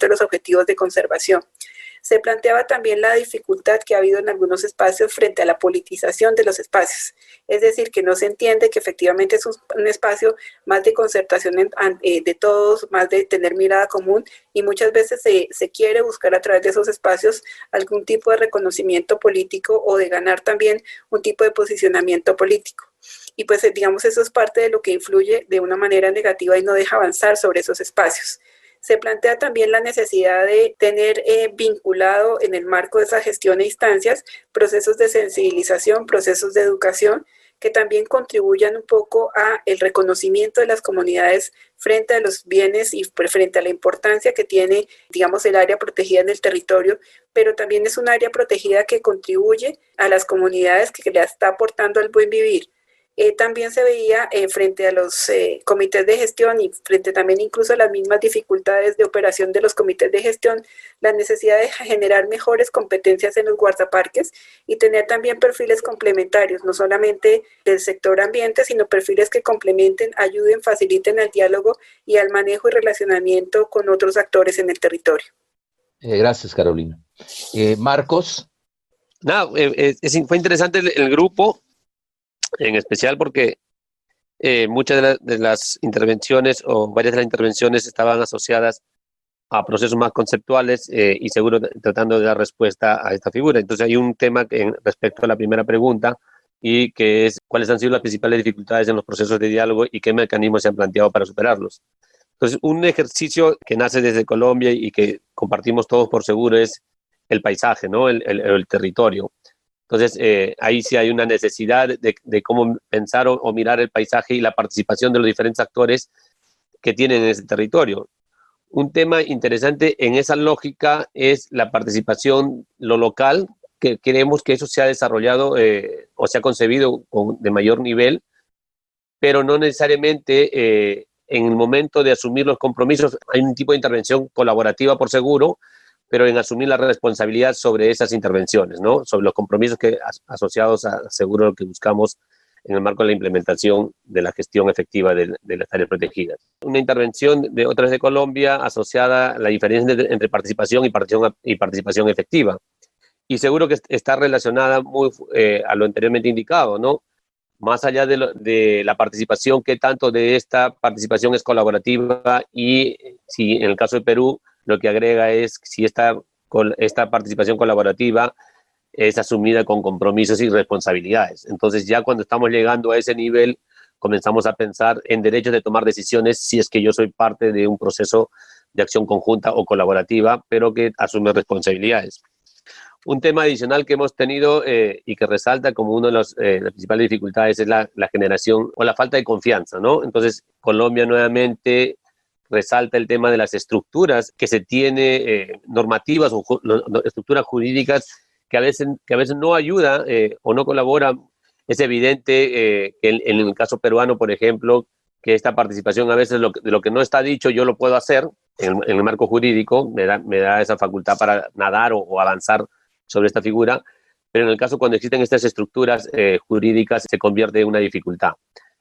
de los objetivos de conservación. Se planteaba también la dificultad que ha habido en algunos espacios frente a la politización de los espacios, es decir, que no se entiende que efectivamente es un espacio más de concertación de todos, más de tener mirada común y muchas veces se quiere buscar a través de esos espacios algún tipo de reconocimiento político o de ganar también un tipo de posicionamiento político. Y pues digamos eso es parte de lo que influye de una manera negativa y no deja avanzar sobre esos espacios. Se plantea también la necesidad de tener vinculado en el marco de esa gestión e instancias procesos de sensibilización, procesos de educación que también contribuyan un poco a el reconocimiento de las comunidades frente a los bienes y frente a la importancia que tiene, digamos, el área protegida en el territorio, pero también es un área protegida que contribuye a las comunidades que le está aportando al buen vivir. También se veía frente a los comités de gestión y frente también incluso a las mismas dificultades de operación de los comités de gestión, la necesidad de generar mejores competencias en los guardaparques y tener también perfiles complementarios, no solamente del sector ambiente, sino perfiles que complementen, ayuden, faciliten el diálogo y al manejo y relacionamiento con otros actores en el territorio. Gracias, Carolina. Marcos. Fue interesante el grupo, en especial porque muchas de las intervenciones o varias de las intervenciones estaban asociadas a procesos más conceptuales y seguro tratando de dar respuesta a esta figura. Entonces hay un tema respecto a la primera pregunta y que es cuáles han sido las principales dificultades en los procesos de diálogo y qué mecanismos se han planteado para superarlos. Entonces un ejercicio que nace desde Colombia y que compartimos todos por seguro es el paisaje, ¿no? el territorio. Entonces, ahí sí hay una necesidad de cómo pensar o mirar el paisaje y la participación de los diferentes actores que tienen en ese territorio. Un tema interesante en esa lógica es la participación, lo local, que queremos que eso se ha desarrollado o se ha concebido de mayor nivel, pero no necesariamente en el momento de asumir los compromisos. Hay un tipo de intervención colaborativa por seguro, pero en asumir la responsabilidad sobre esas intervenciones, ¿no? Sobre los compromisos asociados a seguro lo que buscamos en el marco de la implementación de la gestión efectiva de las áreas protegidas. Una intervención de otras de Colombia asociada a la diferencia entre participación y participación efectiva. Y seguro que está relacionada muy a lo anteriormente indicado, ¿no? Más allá de la participación, qué tanto de esta participación es colaborativa y si en el caso de Perú, lo que agrega es si esta participación colaborativa es asumida con compromisos y responsabilidades. Entonces ya cuando estamos llegando a ese nivel, comenzamos a pensar en derechos de tomar decisiones si es que yo soy parte de un proceso de acción conjunta o colaborativa, pero que asume responsabilidades. Un tema adicional que hemos tenido y que resalta como una de las principales dificultades es la generación o la falta de confianza, ¿no? Entonces, Colombia nuevamente resalta el tema de las estructuras que se tiene, normativas o estructuras jurídicas que a veces no ayuda o no colabora. Es evidente que en el caso peruano, por ejemplo, que esta participación a veces de lo que no está dicho yo lo puedo hacer en el marco jurídico, me da esa facultad para nadar o avanzar sobre esta figura, pero en el caso cuando existen estas estructuras jurídicas se convierte en una dificultad.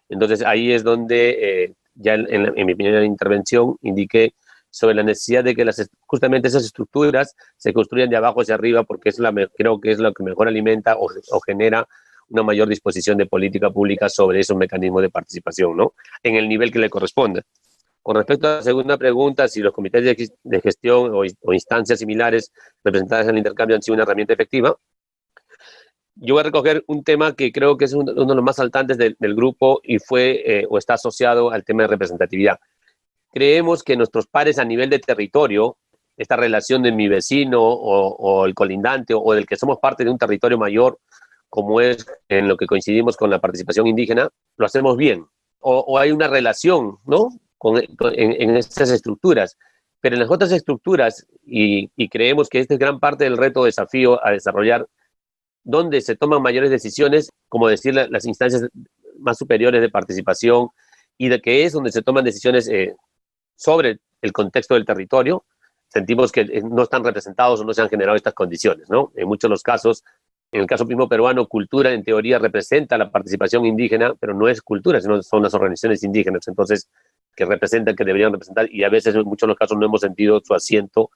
Entonces ahí es donde ya en mi primera intervención indiqué sobre la necesidad de que justamente esas estructuras se construyan de abajo hacia arriba porque creo que es lo que mejor alimenta o genera una mayor disposición de política pública sobre esos mecanismos de participación, ¿no? En el nivel que le corresponde. Con respecto a la segunda pregunta, si los comités de gestión o instancias similares representadas en el intercambio han sido una herramienta efectiva, yo voy a recoger un tema que creo que es uno de los más saltantes del grupo y fue o está asociado al tema de representatividad. Creemos que nuestros pares a nivel de territorio, esta relación de mi vecino o el colindante o del que somos parte de un territorio mayor, como es en lo que coincidimos con la participación indígena, lo hacemos bien. O hay una relación, ¿no? en estas estructuras. Pero en las otras estructuras, y creemos que esta es gran parte del reto o desafío a desarrollar, donde se toman mayores decisiones, como decir las instancias más superiores de participación, y de que es donde se toman decisiones sobre el contexto del territorio, sentimos que no están representados o no se han generado estas condiciones, ¿no? En muchos de los casos, en el caso mismo peruano, cultura en teoría representa la participación indígena, pero no es cultura, sino son las organizaciones indígenas, entonces, que representan, que deberían representar, y a veces en muchos de los casos no hemos sentido su asiento,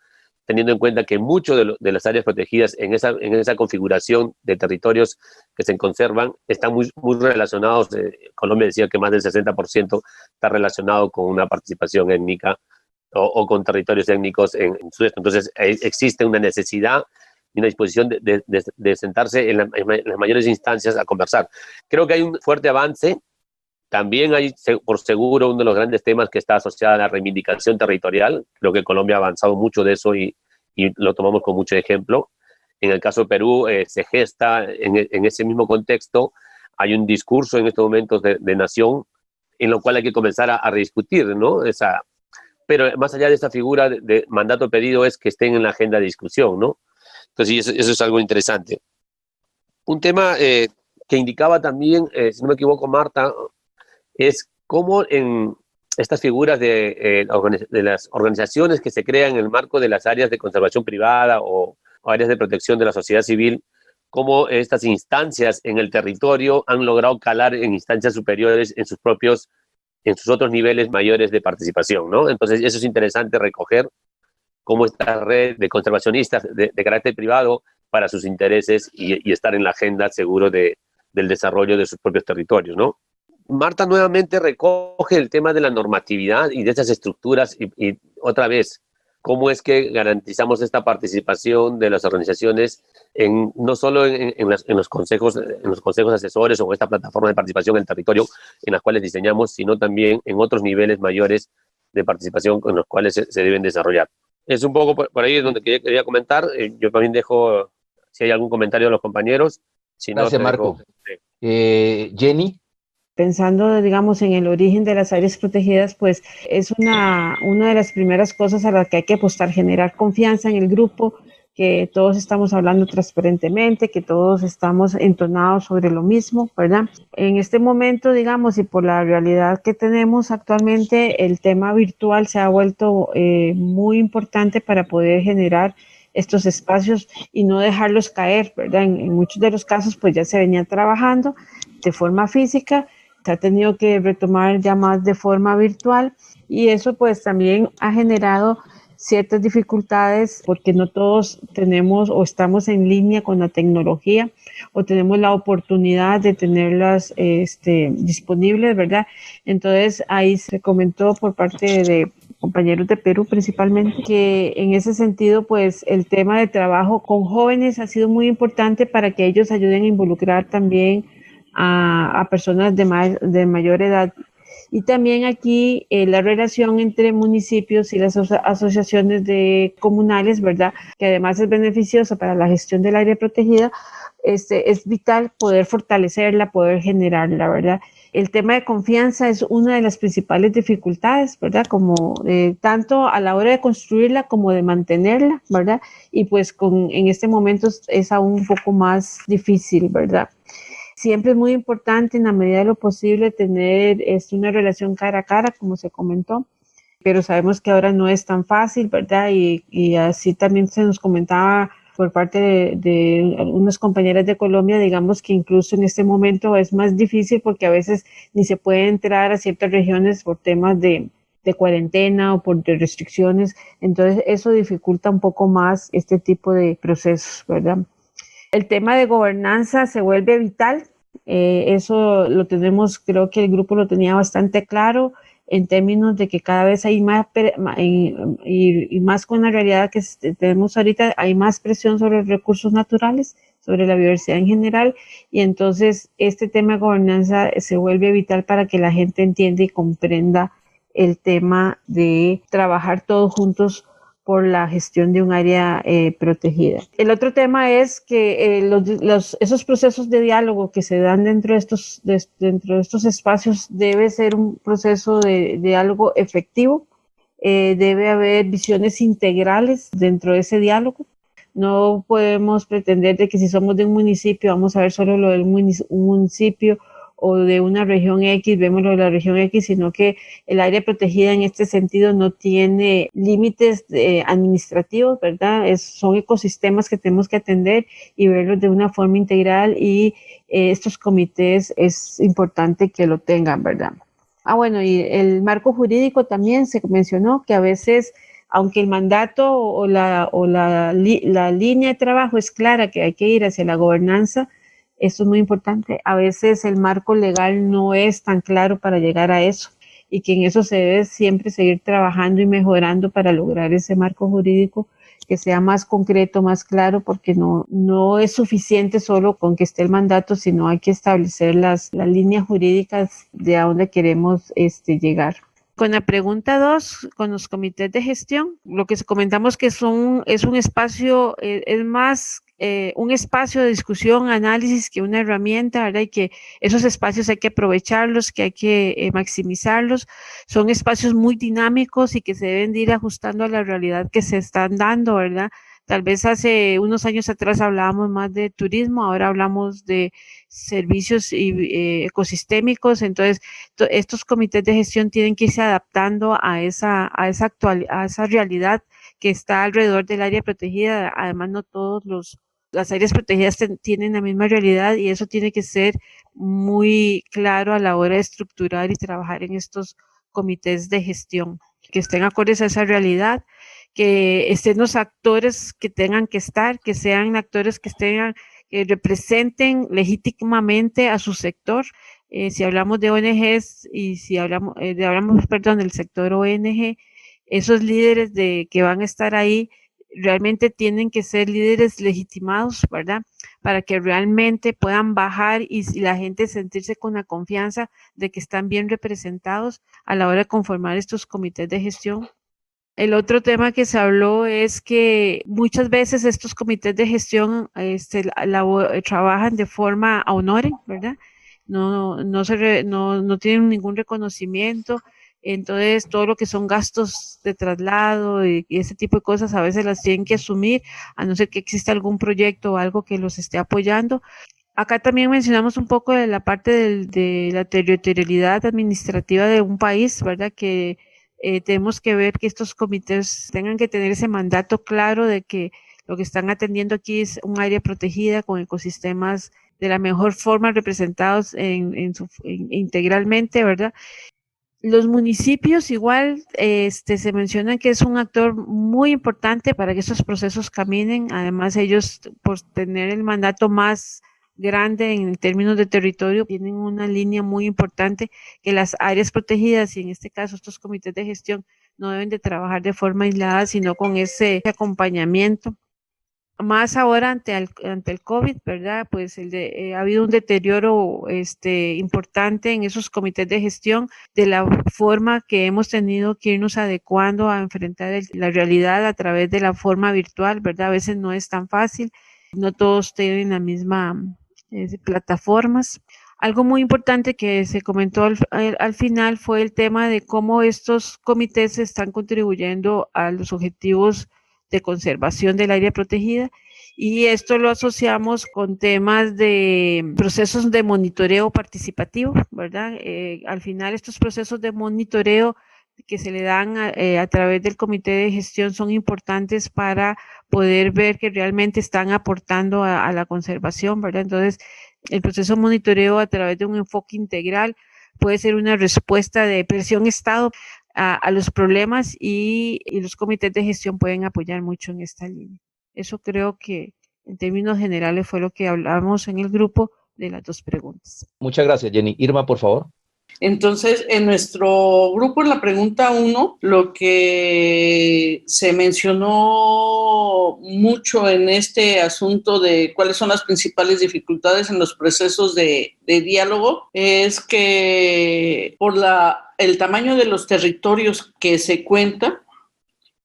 teniendo en cuenta que muchas de las áreas protegidas en esa configuración de territorios que se conservan están muy relacionados. Colombia decía que más del 60% está relacionado con una participación étnica o con territorios étnicos en su esto. Entonces, existe una necesidad y una disposición de sentarse en las mayores instancias a conversar. Creo que hay un fuerte avance. También hay, por seguro, uno de los grandes temas que está asociado a la reivindicación territorial. Creo que Colombia ha avanzado mucho de eso y lo tomamos como mucho ejemplo. En el caso de Perú, se gesta en ese mismo contexto. Hay un discurso en estos momentos de nación en lo cual hay que comenzar a rediscutir, ¿no? Pero más allá de esa figura de mandato pedido es que estén en la agenda de discusión, ¿no? Entonces, eso es algo interesante. Un tema que indicaba también, si no me equivoco, Marta, es cómo en estas figuras de las organizaciones que se crean en el marco de las áreas de conservación privada o áreas de protección de la sociedad civil, cómo estas instancias en el territorio han logrado calar en instancias superiores en sus otros niveles mayores de participación, ¿no? Entonces, eso es interesante recoger cómo esta red de conservacionistas de carácter privado para sus intereses y estar en la agenda seguro del desarrollo de sus propios territorios, ¿no? Marta nuevamente recoge el tema de la normatividad y de esas estructuras y otra vez, cómo es que garantizamos esta participación de las organizaciones no solo en los consejos asesores o esta plataforma de participación en el territorio en las cuales diseñamos, sino también en otros niveles mayores de participación en los cuales se deben desarrollar. Es un poco por ahí donde quería comentar. Yo también dejo, si hay algún comentario de los compañeros. Si Gracias, no, Marco. Sí. Jenny. Pensando, digamos, en el origen de las áreas protegidas, pues es una de las primeras cosas a las que hay que apostar, generar confianza en el grupo, que todos estamos hablando transparentemente, que todos estamos entonados sobre lo mismo, ¿verdad? En este momento, digamos, y por la realidad que tenemos actualmente, el tema virtual se ha vuelto muy importante para poder generar estos espacios y no dejarlos caer, ¿verdad? En muchos de los casos, pues ya se venía trabajando de forma física, se ha tenido que retomar ya más de forma virtual y eso pues también ha generado ciertas dificultades porque no todos tenemos o estamos en línea con la tecnología o tenemos la oportunidad de tenerlas disponibles, ¿verdad? Entonces ahí se comentó por parte de compañeros de Perú principalmente, que en ese sentido pues el tema de trabajo con jóvenes ha sido muy importante para que ellos ayuden a involucrar también a personas de mayor edad. Y también aquí la relación entre municipios y las asociaciones comunales, ¿verdad? Que además es beneficiosa para la gestión del área protegida, es vital poder fortalecerla, poder generarla, ¿verdad? El tema de confianza es una de las principales dificultades, ¿verdad? Como tanto a la hora de construirla como de mantenerla, ¿verdad? Y pues en este momento es aún un poco más difícil, ¿verdad? Siempre es muy importante, en la medida de lo posible, tener una relación cara a cara, como se comentó, pero sabemos que ahora no es tan fácil, ¿verdad? Y así también se nos comentaba por parte de algunas compañeras de Colombia, digamos que incluso en este momento es más difícil porque a veces ni se puede entrar a ciertas regiones por temas de cuarentena o por restricciones, entonces eso dificulta un poco más este tipo de procesos, ¿verdad? El tema de gobernanza se vuelve vital, eso lo tenemos, creo que el grupo lo tenía bastante claro en términos de que cada vez hay más, y más con la realidad que tenemos ahorita, hay más presión sobre los recursos naturales, sobre la biodiversidad en general, y entonces este tema de gobernanza se vuelve vital para que la gente entienda y comprenda el tema de trabajar todos juntos por la gestión de un área protegida. El otro tema es que esos procesos de diálogo que se dan dentro de estos espacios debe ser un proceso de diálogo efectivo. Debe haber visiones integrales dentro de ese diálogo. No podemos pretender de que si somos de un municipio vamos a ver solo lo del municipio, o de una región X, vemos lo de la región X, sino que el área protegida en este sentido no tiene límites administrativos, ¿verdad? Son ecosistemas que tenemos que atender y verlos de una forma integral, y estos comités es importante que lo tengan, ¿verdad? Bueno, y el marco jurídico también se mencionó que a veces, aunque el mandato o la línea de trabajo es clara, que hay que ir hacia la gobernanza, esto es muy importante. A veces el marco legal no es tan claro para llegar a eso, y que en eso se debe siempre seguir trabajando y mejorando para lograr ese marco jurídico que sea más concreto, más claro, porque no es suficiente solo con que esté el mandato, sino hay que establecer las líneas jurídicas de a dónde queremos llegar. Con la pregunta 2, con los comités de gestión, lo que comentamos que es un espacio, es más un espacio de discusión, análisis, que una herramienta, ¿verdad? Y que esos espacios hay que aprovecharlos, que hay que maximizarlos. Son espacios muy dinámicos y que se deben de ir ajustando a la realidad que se están dando, ¿verdad? Tal vez hace unos años atrás hablábamos más de turismo, ahora hablamos de servicios ecosistémicos. Entonces estos comités de gestión tienen que irse adaptando a esa realidad que está alrededor del área protegida. Además, no todos las áreas protegidas tienen la misma realidad, y eso tiene que ser muy claro a la hora de estructurar y trabajar en estos comités de gestión, que estén acordes a esa realidad, que estén los actores que tengan que estar, que sean actores que representen legítimamente a su sector. Si hablamos de ONGs y si hablamos del sector ONG, esos líderes que van a estar ahí realmente tienen que ser líderes legitimados, ¿verdad? Para que realmente puedan bajar y la gente sentirse con la confianza de que están bien representados a la hora de conformar estos comités de gestión. El otro tema que se habló es que muchas veces estos comités de gestión trabajan de forma a honorem, ¿verdad? No tienen ningún reconocimiento. Entonces, todo lo que son gastos de traslado y ese tipo de cosas a veces las tienen que asumir, a no ser que exista algún proyecto o algo que los esté apoyando. Acá también mencionamos un poco de la parte de la territorialidad administrativa de un país, ¿verdad? Que tenemos que ver que estos comités tengan que tener ese mandato claro de que lo que están atendiendo aquí es un área protegida con ecosistemas de la mejor forma representados integralmente, ¿verdad? Los municipios igual se mencionan que es un actor muy importante para que estos procesos caminen. Además, ellos, por tener el mandato más grande en términos de territorio, tienen una línea muy importante que las áreas protegidas, y en este caso estos comités de gestión, no deben de trabajar de forma aislada, sino con ese acompañamiento. Más ahora ante el COVID, ¿verdad? Pues ha habido un deterioro importante en esos comités de gestión, de la forma que hemos tenido que irnos adecuando a enfrentar la realidad a través de la forma virtual, ¿verdad? A veces no es tan fácil, no todos tienen la misma plataformas. Algo muy importante que se comentó al final fue el tema de cómo estos comités están contribuyendo a los objetivos de conservación del área protegida, y esto lo asociamos con temas de procesos de monitoreo participativo, ¿verdad? Al final estos procesos de monitoreo que se le dan a través del comité de gestión son importantes para poder ver que realmente están aportando a la conservación, ¿verdad? Entonces, el proceso de monitoreo a través de un enfoque integral puede ser una respuesta de presión Estado a los problemas, y los comités de gestión pueden apoyar mucho en esta línea. Eso creo que en términos generales fue lo que hablamos en el grupo de las dos preguntas. Muchas gracias, Jenny. Irma, por favor. Entonces, en nuestro grupo, en la pregunta 1, lo que se mencionó mucho en este asunto de cuáles son las principales dificultades en los procesos de diálogo es que por el tamaño de los territorios que se cuenta,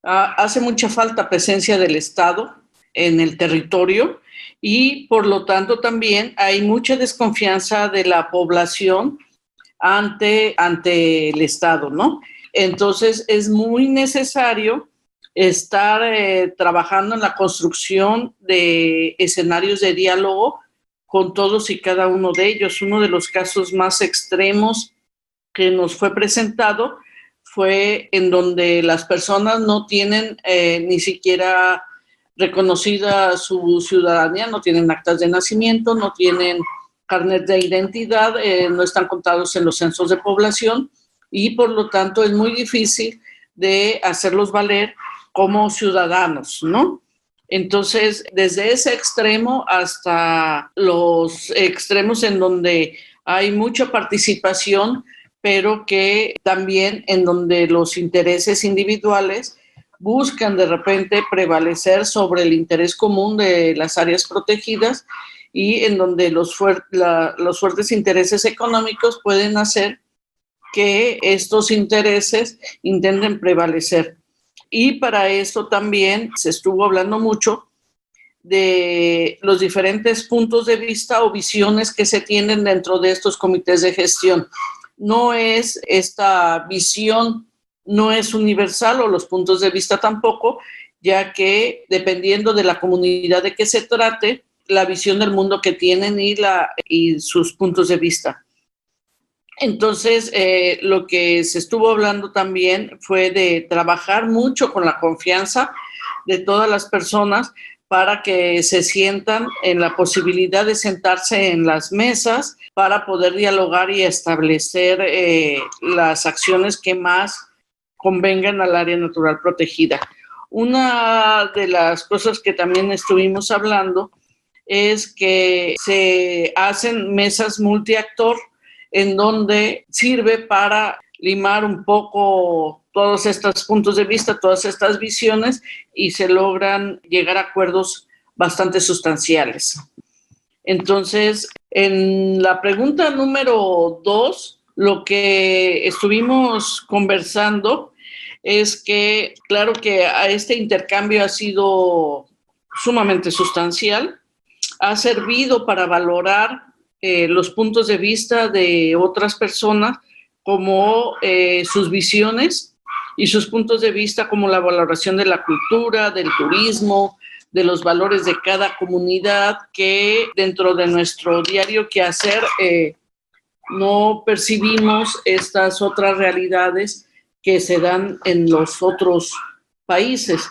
Hace mucha falta presencia del Estado en el territorio y por lo tanto también hay mucha desconfianza de la población ante el Estado, ¿no? Entonces es muy necesario estar trabajando en la construcción de escenarios de diálogo con todos y cada uno de ellos. Uno de los casos más extremos que nos fue presentado fue en donde las personas no tienen ni siquiera reconocida su ciudadanía, no tienen actas de nacimiento, no tienen carnet de identidad, no están contados en los censos de población y por lo tanto es muy difícil de hacerlos valer como ciudadanos, ¿no? Entonces, desde ese extremo hasta los extremos en donde hay mucha participación, pero que también en donde los intereses individuales buscan de repente prevalecer sobre el interés común de las áreas protegidas y en donde los fuertes intereses económicos pueden hacer que estos intereses intenten prevalecer. Y para eso también se estuvo hablando mucho de los diferentes puntos de vista o visiones que se tienen dentro de estos comités de gestión. No es esta visión, no es universal o los puntos de vista tampoco, ya que dependiendo de la comunidad de que se trate, la visión del mundo que tienen y sus puntos de vista. Entonces, lo que se estuvo hablando también fue de trabajar mucho con la confianza de todas las personas para que se sientan en la posibilidad de sentarse en las mesas para poder dialogar y establecer las acciones que más convengan al área natural protegida. Una de las cosas que también estuvimos hablando es que se hacen mesas multiactor en donde sirve para limar un poco todos estos puntos de vista, todas estas visiones y se logran llegar a acuerdos bastante sustanciales. Entonces, en la pregunta número 2, lo que estuvimos conversando es que, claro que este intercambio ha sido sumamente sustancial, ha servido para valorar los puntos de vista de otras personas como sus visiones y sus puntos de vista como la valoración de la cultura, del turismo, de los valores de cada comunidad que dentro de nuestro diario quehacer no percibimos estas otras realidades que se dan en los otros países.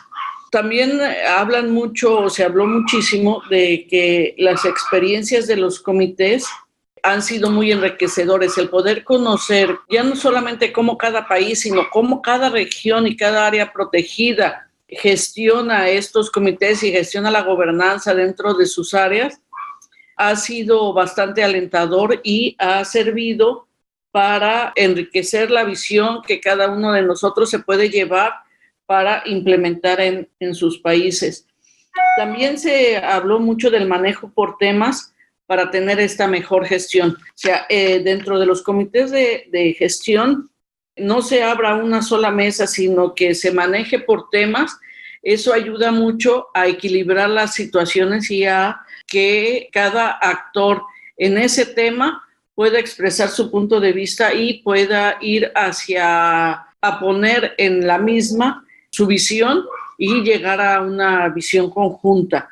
También hablan mucho, o se habló muchísimo de que las experiencias de los comités han sido muy enriquecedores, el poder conocer ya no solamente cómo cada país, sino cómo cada región y cada área protegida gestiona estos comités y gestiona la gobernanza dentro de sus áreas, ha sido bastante alentador y ha servido para enriquecer la visión que cada uno de nosotros se puede llevar para implementar en sus países. También se habló mucho del manejo por temas para tener esta mejor gestión. O sea, dentro de los comités de gestión no se abra una sola mesa, sino que se maneje por temas. Eso ayuda mucho a equilibrar las situaciones y a que cada actor en ese tema pueda expresar su punto de vista y pueda ir a poner en la misma su visión y llegar a una visión conjunta.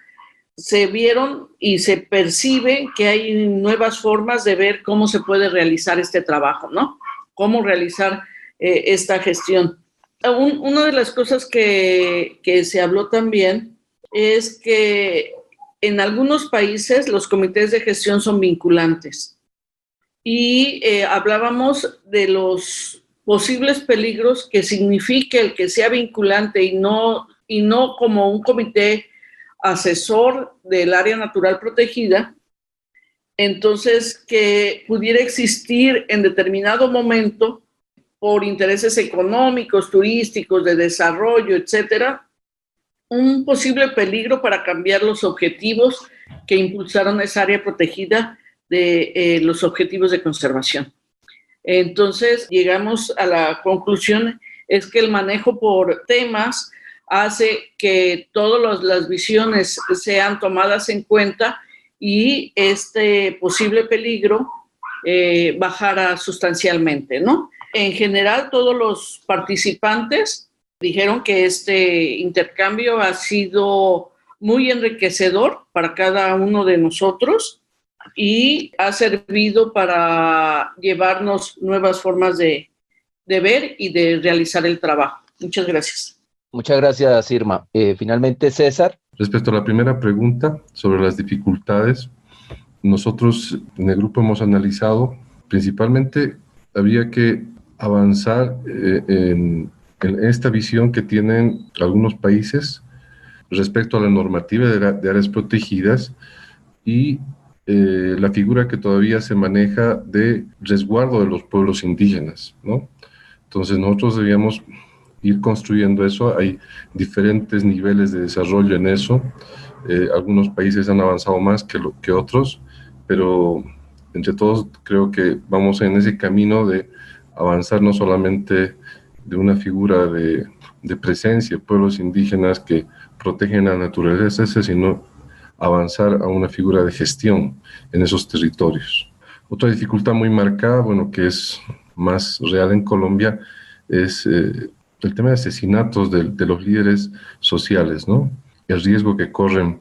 Se vieron y se percibe que hay nuevas formas de ver cómo se puede realizar este trabajo, ¿no? Cómo realizar esta gestión. Una de las cosas que se habló también es que en algunos países los comités de gestión son vinculantes y hablábamos de los posibles peligros que signifique el que sea vinculante y no como un comité asesor del área natural protegida, entonces que pudiera existir en determinado momento por intereses económicos, turísticos, de desarrollo, etcétera, un posible peligro para cambiar los objetivos que impulsaron esa área protegida de los objetivos de conservación. Entonces, llegamos a la conclusión es que el manejo por temas hace que todas las visiones sean tomadas en cuenta y este posible peligro bajara sustancialmente, ¿no? En general, todos los participantes dijeron que este intercambio ha sido muy enriquecedor para cada uno de nosotros y ha servido para llevarnos nuevas formas de ver y de realizar el trabajo. Muchas gracias. Muchas gracias, Irma. Finalmente, César. Respecto a la primera pregunta sobre las dificultades, nosotros en el grupo hemos analizado, principalmente había que avanzar en esta visión que tienen algunos países respecto a la normativa de áreas protegidas y la figura que todavía se maneja de resguardo de los pueblos indígenas, ¿no? Entonces nosotros debíamos ir construyendo eso. Hay diferentes niveles de desarrollo en eso. Algunos países han avanzado más que otros, pero entre todos creo que vamos en ese camino de avanzar no solamente de una figura de presencia de pueblos indígenas que protegen la naturaleza, sino avanzar a una figura de gestión en esos territorios. Otra dificultad muy marcada, bueno, que es más real en Colombia, es el tema de asesinatos de los líderes sociales, ¿no? El riesgo que corren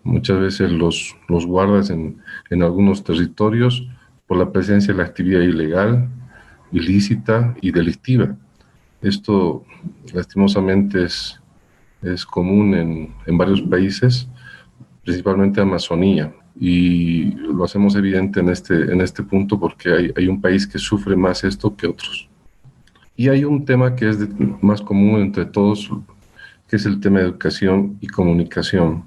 muchas veces los guardas en algunos territorios por la presencia de la actividad ilegal, ilícita y delictiva. Esto lastimosamente es común en varios países, principalmente Amazonía, y lo hacemos evidente en este punto porque hay un país que sufre más esto que otros. Y hay un tema que es más común entre todos, que es el tema de educación y comunicación.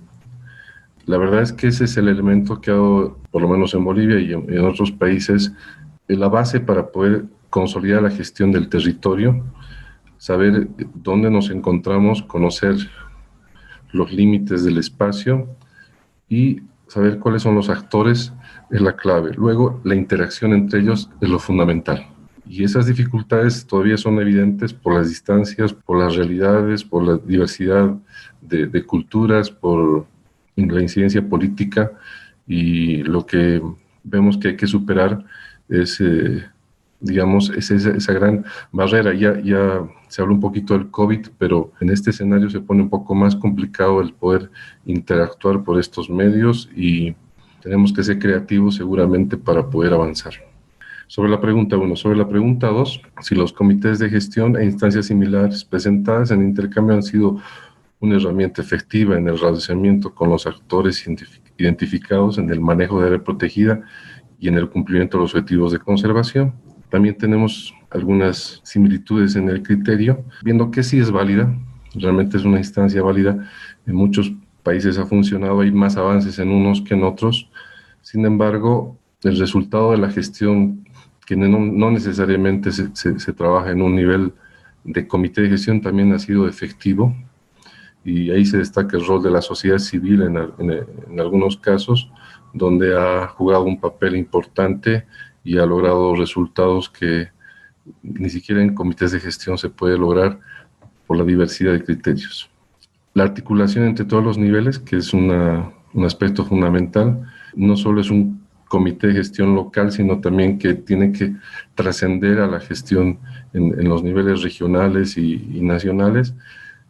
La verdad es que ese es el elemento que ha dado, por lo menos en Bolivia y en otros países, la base para poder consolidar la gestión del territorio, saber dónde nos encontramos, conocer los límites del espacio y saber cuáles son los actores es la clave. Luego, la interacción entre ellos es lo fundamental. Y esas dificultades todavía son evidentes por las distancias, por las realidades, por la diversidad de culturas, por la incidencia política, y lo que vemos que hay que superar es, digamos, esa gran barrera. Ya se habla un poquito del COVID, pero en este escenario se pone un poco más complicado el poder interactuar por estos medios y tenemos que ser creativos seguramente para poder avanzar. Sobre la pregunta 1. Sobre la pregunta 2, si los comités de gestión e instancias similares presentadas en intercambio han sido una herramienta efectiva en el relacionamiento con los actores identificados en el manejo de área protegida y en el cumplimiento de los objetivos de conservación. También tenemos algunas similitudes en el criterio, viendo que sí es válida, realmente es una instancia válida. En muchos países ha funcionado, hay más avances en unos que en otros. Sin embargo, el resultado de la gestión, que no necesariamente se trabaja en un nivel de comité de gestión, también ha sido efectivo, y ahí se destaca el rol de la sociedad civil en algunos casos, donde ha jugado un papel importante y ha logrado resultados que ni siquiera en comités de gestión se puede lograr por la diversidad de criterios. La articulación entre todos los niveles, que es un aspecto fundamental, no solo es un comité de gestión local, sino también que tiene que trascender a la gestión en los niveles regionales y nacionales,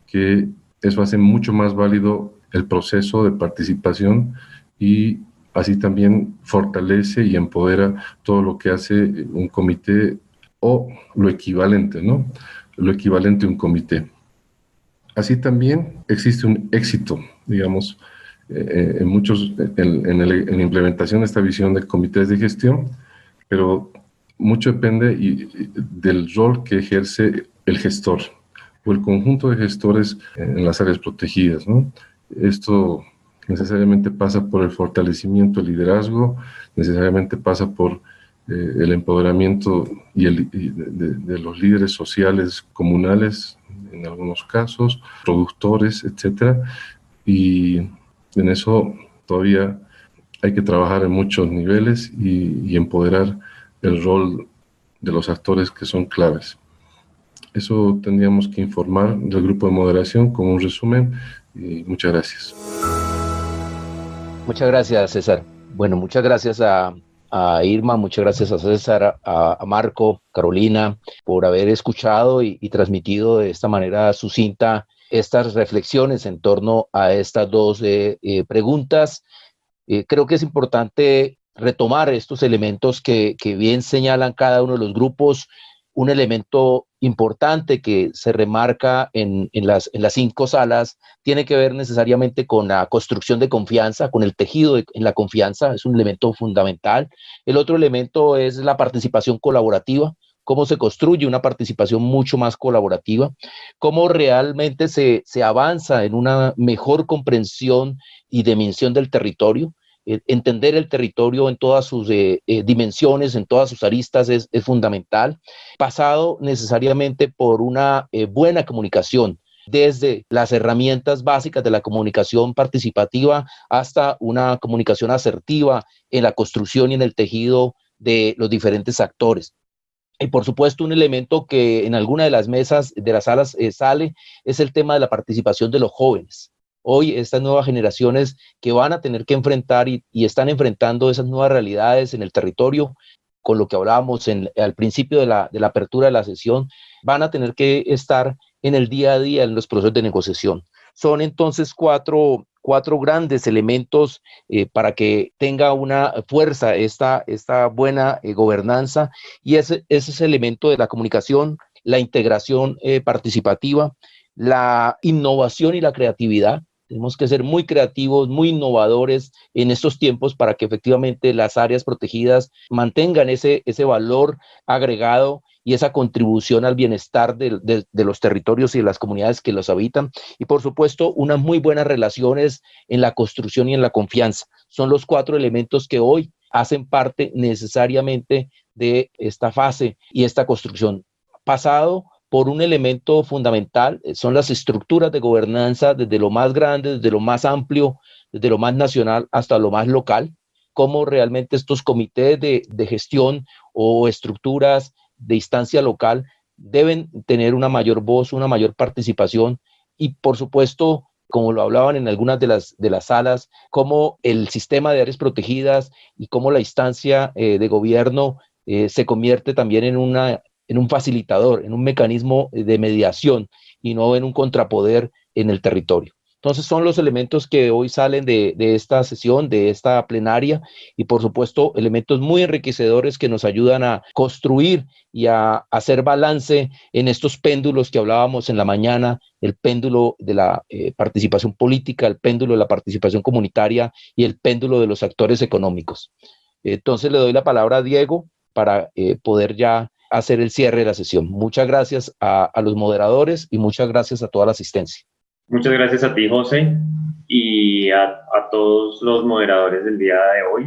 que eso hace mucho más válido el proceso de participación y así también fortalece y empodera todo lo que hace un comité o lo equivalente, ¿no? Lo equivalente a un comité. Así también existe un éxito, digamos, en la implementación de esta visión de comités de gestión, pero mucho depende del rol que ejerce el gestor o el conjunto de gestores en las áreas protegidas, ¿no? Esto necesariamente pasa por el fortalecimiento del liderazgo, necesariamente pasa por el empoderamiento de los líderes sociales comunales, en algunos casos, productores, etcétera, y en eso todavía hay que trabajar en muchos niveles y empoderar el rol de los actores que son claves. Eso tendríamos que informar del grupo de moderación con un resumen. Y muchas gracias. Muchas gracias, César. Bueno, muchas gracias a Irma, muchas gracias a César, a Marco, Carolina, por haber escuchado y transmitido de esta manera sucinta estas reflexiones en torno a estas dos preguntas. Creo que es importante retomar estos elementos que bien señalan cada uno de los grupos. Un elemento importante que se remarca en las 5 salas tiene que ver necesariamente con la construcción de confianza, con el tejido en la confianza, es un elemento fundamental. El otro elemento es la participación colaborativa, cómo se construye una participación mucho más colaborativa, cómo realmente se avanza en una mejor comprensión y dimensión del territorio. Entender el territorio en todas sus dimensiones, en todas sus aristas es fundamental, pasado necesariamente por una buena comunicación, desde las herramientas básicas de la comunicación participativa hasta una comunicación asertiva en la construcción y en el tejido de los diferentes actores. Y por supuesto, un elemento que en alguna de las mesas de las salas sale es el tema de la participación de los jóvenes. Hoy estas nuevas generaciones que van a tener que enfrentar y están enfrentando esas nuevas realidades en el territorio, con lo que hablábamos al principio de la apertura de la sesión, van a tener que estar en el día a día en los procesos de negociación. Son entonces cuatro grandes elementos para que tenga una fuerza esta buena gobernanza, y ese es el elemento de la comunicación, la integración participativa, la innovación y la creatividad. Tenemos que ser muy creativos, muy innovadores en estos tiempos para que efectivamente las áreas protegidas mantengan ese valor agregado y esa contribución al bienestar de los territorios y de las comunidades que los habitan. Y por supuesto, unas muy buenas relaciones en la construcción y en la confianza. Son los 4 elementos que hoy hacen parte necesariamente de esta fase y esta construcción. Pasado por un elemento fundamental, son las estructuras de gobernanza, desde lo más grande, desde lo más amplio, desde lo más nacional hasta lo más local, cómo realmente estos comités de gestión o estructuras de instancia local deben tener una mayor voz, una mayor participación, y por supuesto, como lo hablaban en algunas de las salas, cómo el sistema de áreas protegidas y cómo la instancia de gobierno se convierte también en un facilitador, en un mecanismo de mediación y no en un contrapoder en el territorio. Entonces son los elementos que hoy salen de esta sesión, de esta plenaria, y por supuesto elementos muy enriquecedores que nos ayudan a construir y a hacer balance en estos péndulos que hablábamos en la mañana, el péndulo de la participación política, el péndulo de la participación comunitaria y el péndulo de los actores económicos. Entonces le doy la palabra a Diego para poder ya hacer el cierre de la sesión. Muchas gracias a los moderadores y muchas gracias a toda la asistencia. Muchas gracias a ti, José, y a todos los moderadores del día de hoy.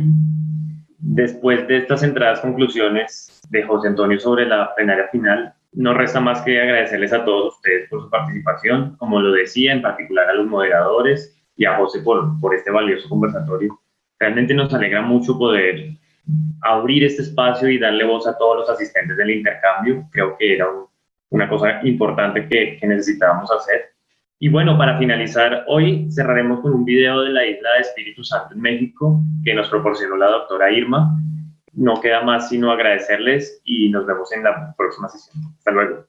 Después de estas centradas conclusiones de José Antonio sobre la plenaria final, no resta más que agradecerles a todos ustedes por su participación, como lo decía, en particular a los moderadores y a José por este valioso conversatorio. Realmente nos alegra mucho poder abrir este espacio y darle voz a todos los asistentes del intercambio. Creo que era una cosa importante que necesitábamos hacer. Y bueno, para finalizar, hoy cerraremos con un video de la isla de Espíritu Santo en México que nos proporcionó la doctora Irma. No queda más sino agradecerles y nos vemos en la próxima sesión. Hasta luego.